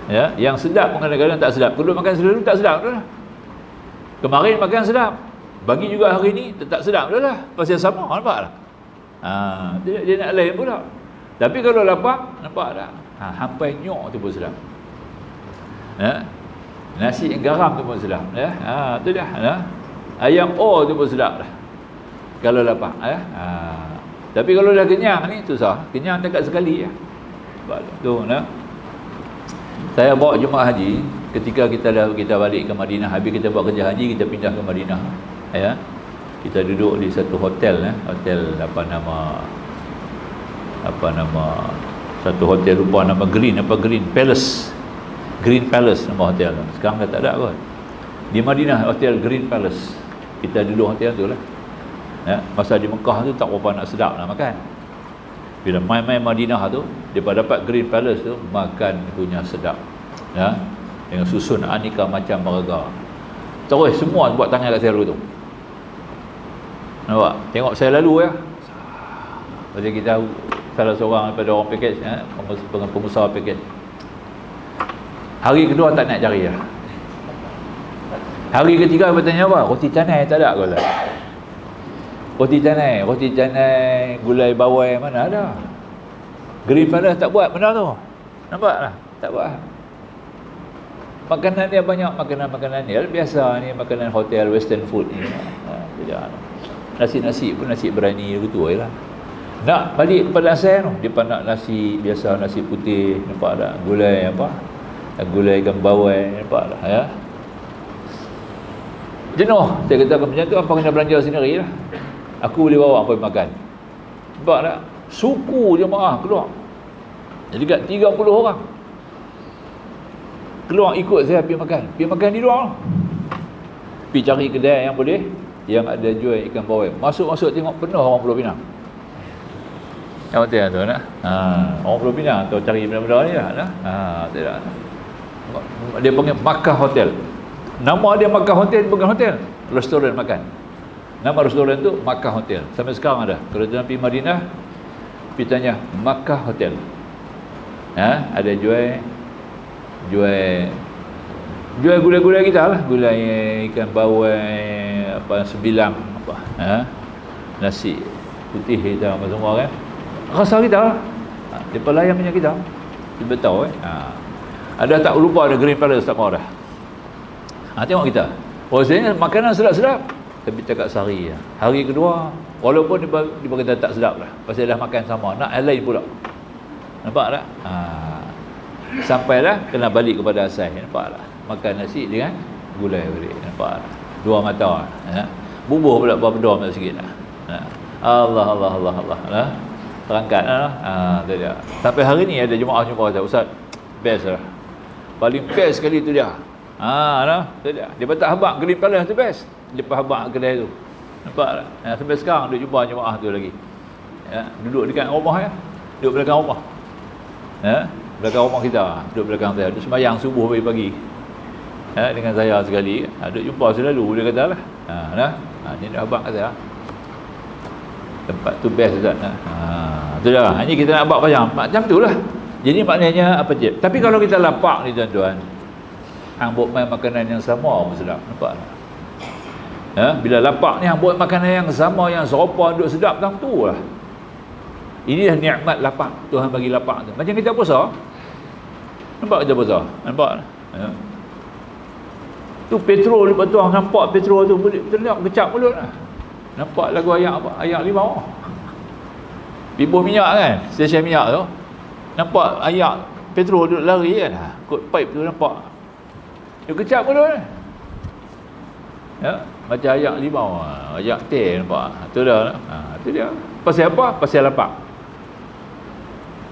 Ya, yang sedap pun kadang-kadang tak sedap. Kalau makan selalu tak sedap dah. Kemarin makan sedap, bagi juga hari ni tak sedap dah lah. Pasal sama, nampak tak? Dia nak lain pula. Tapi kalau lapar, nampak tak? Hampai nyok tu pun sedap. Ya? Nasi garam tu pun sedap ya. Tu dah. Ayam tu pun sedap dah. Kalau lapar ya. Tapi kalau dah kenyang ni susah. Kenyang dekat sekali ya. Tu nah. Saya bawa jemaah haji ketika kita balik ke Madinah, habis kita buat kerja haji, kita pindah ke Madinah ya. Kita duduk di satu hotel hotel apa nama satu hotel, lupa nama, Green Palace nama hotel tu. Sekarang dah tak ada kot. Di Madinah hotel Green Palace. Kita duduk hotel tu lah ya. Masa di Mekah tu tak berapa nak sedap nak makan. Bila main-main Madinah tu, dia dapat Green Palace tu, makan punya sedap ya, dengan susun aneka macam burger. Terus semua buat tangan kat saya dulu tu. Nampak? Tengok saya lalu ya. Macam kita salah seorang daripada orang package ya, pengusaha package. Hari kedua tak nak cari lah. Hari ketiga bertanya apa? Roti canai tak ada ke lah? Roti canai, gulai bawai mana ada? Green Palace tak buat benda tu. Nampak lah? Tak buat. Makanan dia banyak, makanan dia biasa ni, makanan hotel western food ni. Nasi pun nasi berani begitu je lah. Nak balik kepada asal tu, dia nak nasi biasa, nasi putih, nampak tak? Gulai apa? Gulai ikan bawai, nampak tak ya? Jenuh. Saya kata macam tu, apa kena belanja sendiri lah. Aku boleh bawa pergi makan. Nampak tak? Suku jemaah keluar. Jadi kat 30 orang keluar ikut saya pergi makan. Pergi makan di luar. Pergi cari kedai yang boleh, yang ada jual ikan bawai. Masuk tengok penuh orang Pulau Pinang. Yang betul tu nak. Orang Pulau Pinang tu cari benda-benda ni lah. Tidak. Dia panggil Makkah Hotel. Nama dia Makkah Hotel, bukan hotel. Restoran makan. Nama restoran tu Makkah Hotel. Sampai sekarang ada. Kalau jangan pergi Madinah, pergi tanya Makkah Hotel. Ada jual gulai-gulai kita lah. Gulai ikan bawai, apa sebilang, apa. Nasi putih kita apa semua kan. Rasa kita lah. Dia pelayan punya kita. Dia beritahu Ada tak lupa ada Green Palace tak mau dah. Tengok kita. Sebenarnya makanan sedap-sedap. tapi takat sehari lah. Hari kedua, walaupun dia berkata tak sedap lah, pasal dah makan sama, nak yang lain pula. Nampak tak? Sampailah kena balik kepada asal. Nampak tak? Makan nasi dengan gulai balik. Nampak tak? Dua mata. Bubuh pula berapa dom sikit lah. Allah. Terangkat lah. Tu dia. Sampai hari ni ada jemaah jumpa saya, Ustaz, best lah. Paling best sekali tu dia. Tu dia. Dia tak habaq kedai palas tu best. Dia habaq kedai tu. Nampak tak? Sampai sekarang dia jumpa jemaah tu lagi. Duduk dekat rumah ya. Duduk belakang rumah. Belakang rumah kita. Duduk belakang saya. Duduk sembahyang subuh pagi-pagi. Dengan saya sekali. Duduk jumpa selalu, dia kata lah. Ni dah habaq kata lah. Tempat tu best Ustaz. Tu dah. Ini kita nak habaq macam tu lah. Jadi maknanya apa je? Tapi kalau kita lapar ni tuan-tuan, hang buat main makanan yang sama pun sedap. Nampak tak? Bila lapar ni hang buat makanan yang sama, yang serupa, duk sedap tu lah. Inilah nikmat lapar. Tuhan bagi lapar tu. Macam kita puasa. Nampak kita puasa? Nampak? Tu petrol lepas tu hang nampak petrol tu terlihat kecap mulut lah. Nampak lagu ayat apa? Ayat 5. Bibur minyak kan? Stesen minyak tu. Nampak ayat petrol duduk lari kan? Kod pipe tu nampak. Dia kecap mulut kan? Macam ayat 5. Ayat 10 nampak. Tu dah. Tu dia. Pasal apa? Pasal lapar.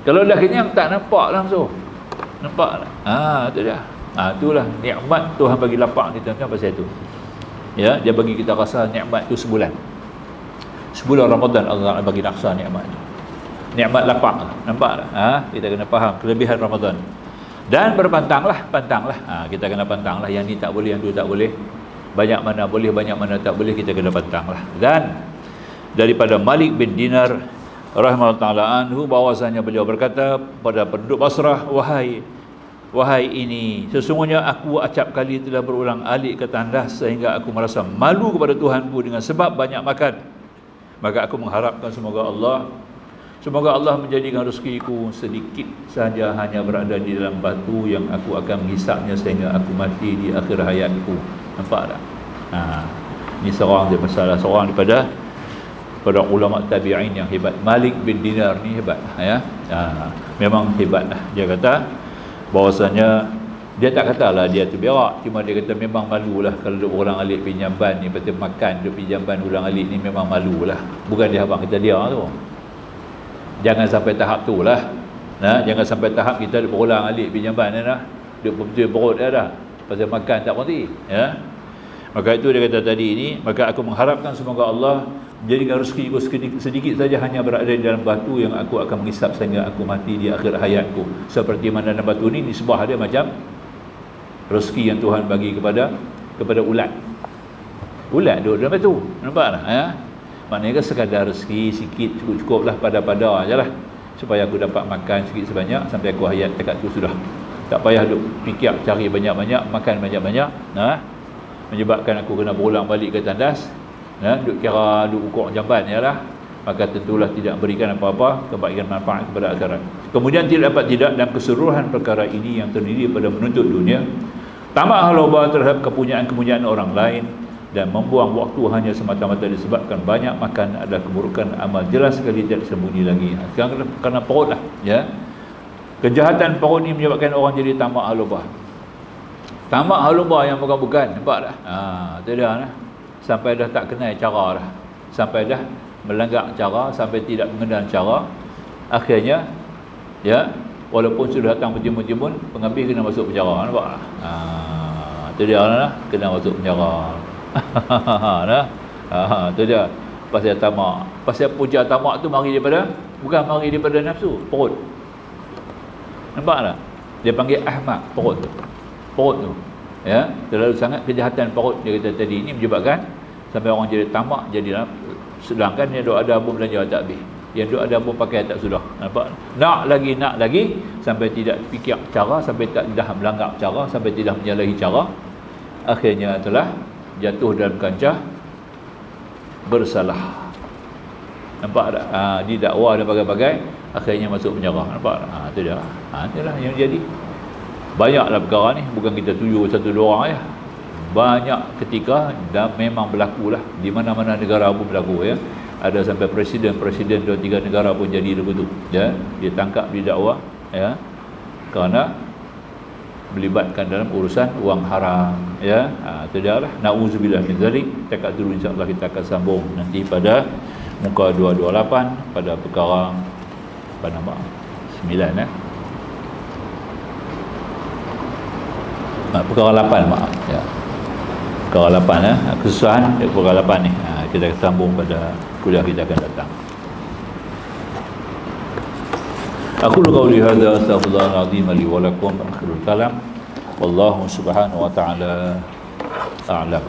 Kalau dah kenyang tak nampak langsung. Nampak tak? Tu dia. Itulah nikmat Tuhan bagi lapar ni tuan-tuan pasal tu. Ya, dia bagi kita rasa nikmat tu sebulan. Sebulan Ramadan Allah bagi rasa nikmat tu. Nikmat lapar. Nampak tak? Kita kena faham kelebihan Ramadan. Dan pantanglah. Kita kena pantanglah. Yang ni tak boleh, yang tu tak boleh. Banyak mana boleh, banyak mana tak boleh, kita kena pantanglah. Dan daripada Malik bin Dinar rahimahullah ta'ala anhu, bahawasanya beliau berkata pada penduduk Basrah, wahai ini, sesungguhnya aku acap kali telah berulang alik ke tandas sehingga aku merasa malu kepada Tuhanku dengan sebab banyak makan. Maka aku mengharapkan semoga Allah menjadikan rezekiku sedikit sahaja hanya berada di dalam batu yang aku akan menghisapnya sehingga aku mati di akhir hayatku. Nampak tak? Ini seorang daripada ulama tabi'in yang hebat. Malik bin Dinar ni hebat ya. Memang hebat lah. Dia kata bahawasanya dia tak katalah dia tu berak, cuma dia kata memang malulah kalau duk ulang alik pinjamban ni, betul makan duk pinjamban ulang alik ni memang malulah. Bukan dia abang kita dia tu. Jangan sampai tahap tu lah. Jangan sampai tahap kita duk ulang alik pinjamban ni dah. Duk betul perut dia dah. Pasal makan tak berhenti ya. Maka itu dia kata tadi ini, maka aku mengharapkan semoga Allah menjadikan rezekiku sedikit saja hanya berada di dalam batu yang aku akan menghisap sehingga aku mati di akhir hayatku. Seperti mana dalam batu ni nisbah dia macam rezeki yang Tuhan bagi kepada ulat. Ulat duduk dalam batu. Nampak tak? Maknanya sekadar rezeki sikit cukup-cukuplah, pada-pada ajalah supaya aku dapat makan sikit sebanyak sampai aku hayat dekat tu sudah. Tak payah duk fikir cari banyak-banyak, makan banyak-banyak, menyebabkan aku kena berulang balik ke tandas, duk kira duk ukur jamban yalah, maka tentulah tidak berikan apa-apa kebaikan manfaat kepada akhirat. Kemudian tidak dalam keseluruhan perkara ini yang terdiri pada menuntut dunia, tamak haluba terhadap kepunyaan orang lain, dan membuang waktu hanya semata-mata disebabkan banyak makan adalah keburukan amal jelas sekali tidak sembunyi lagi. Sekarang kerana perut lah ya. Kejahatan perut ni menyebabkan orang jadi tamak haluba. Tamak haluba yang bukan-bukan. Nampak tak? Tu dah lah. Sampai dah tak kenal cara dah. Sampai dah melanggar cara, sampai tidak mengenal cara. Akhirnya ya, walaupun sudah datang bertimbun-timbun, pengambil kena masuk penjara. Nampak tak? Tu dia lah. Kena masuk penjara. Tu dia. Pasal tamak. Pasal puja tamak tu bukan mari daripada nafsu, perut. Nampak tak? Dia panggil ahmak, perut tu ya, terlalu sangat kejahatan perut dia kata tadi ini menyebabkan sampai orang jadi tamak, jadi sedangkan yang duk ada pun belanja tak habis, yang duk ada pun pakai tak sudah. Nampak? Nak lagi sampai tidak fikir cara, sampai tak dah melanggar cara, sampai tidak menyalahi cara, akhirnya telah jatuh dalam kancah bersalah. Nampak tak? Didakwa dan bagai-bagai, akhirnya masuk penjara. Nampak tak? Itu dia. Itulah yang jadi. Banyaklah perkara ni, bukan kita tuju satu dua orang ya. banyak ketika dan memang berlaku lah di mana-mana negara pun berlaku ya. Ada sampai presiden 2-3 negara pun jadi begitu ya, dia tangkap, didakwa ya, kerana melibatkan dalam urusan wang haram ya. Itu dia lah, nauzubillah min zalik. Cakap dulu, insya-Allah kita akan sambung nanti pada muka 228 pada perkara apa nama 9 ya. Perkara 8 maaf ya. Perkara 8 ya, kesusahan perkara 8 ni. Kita akan sambung pada kuliah kita akan datang. Aku qauli hadza astaghfirullahal azim li wa lakum, akhirul kalam wallahu subhanahu wa ta'ala a'lam.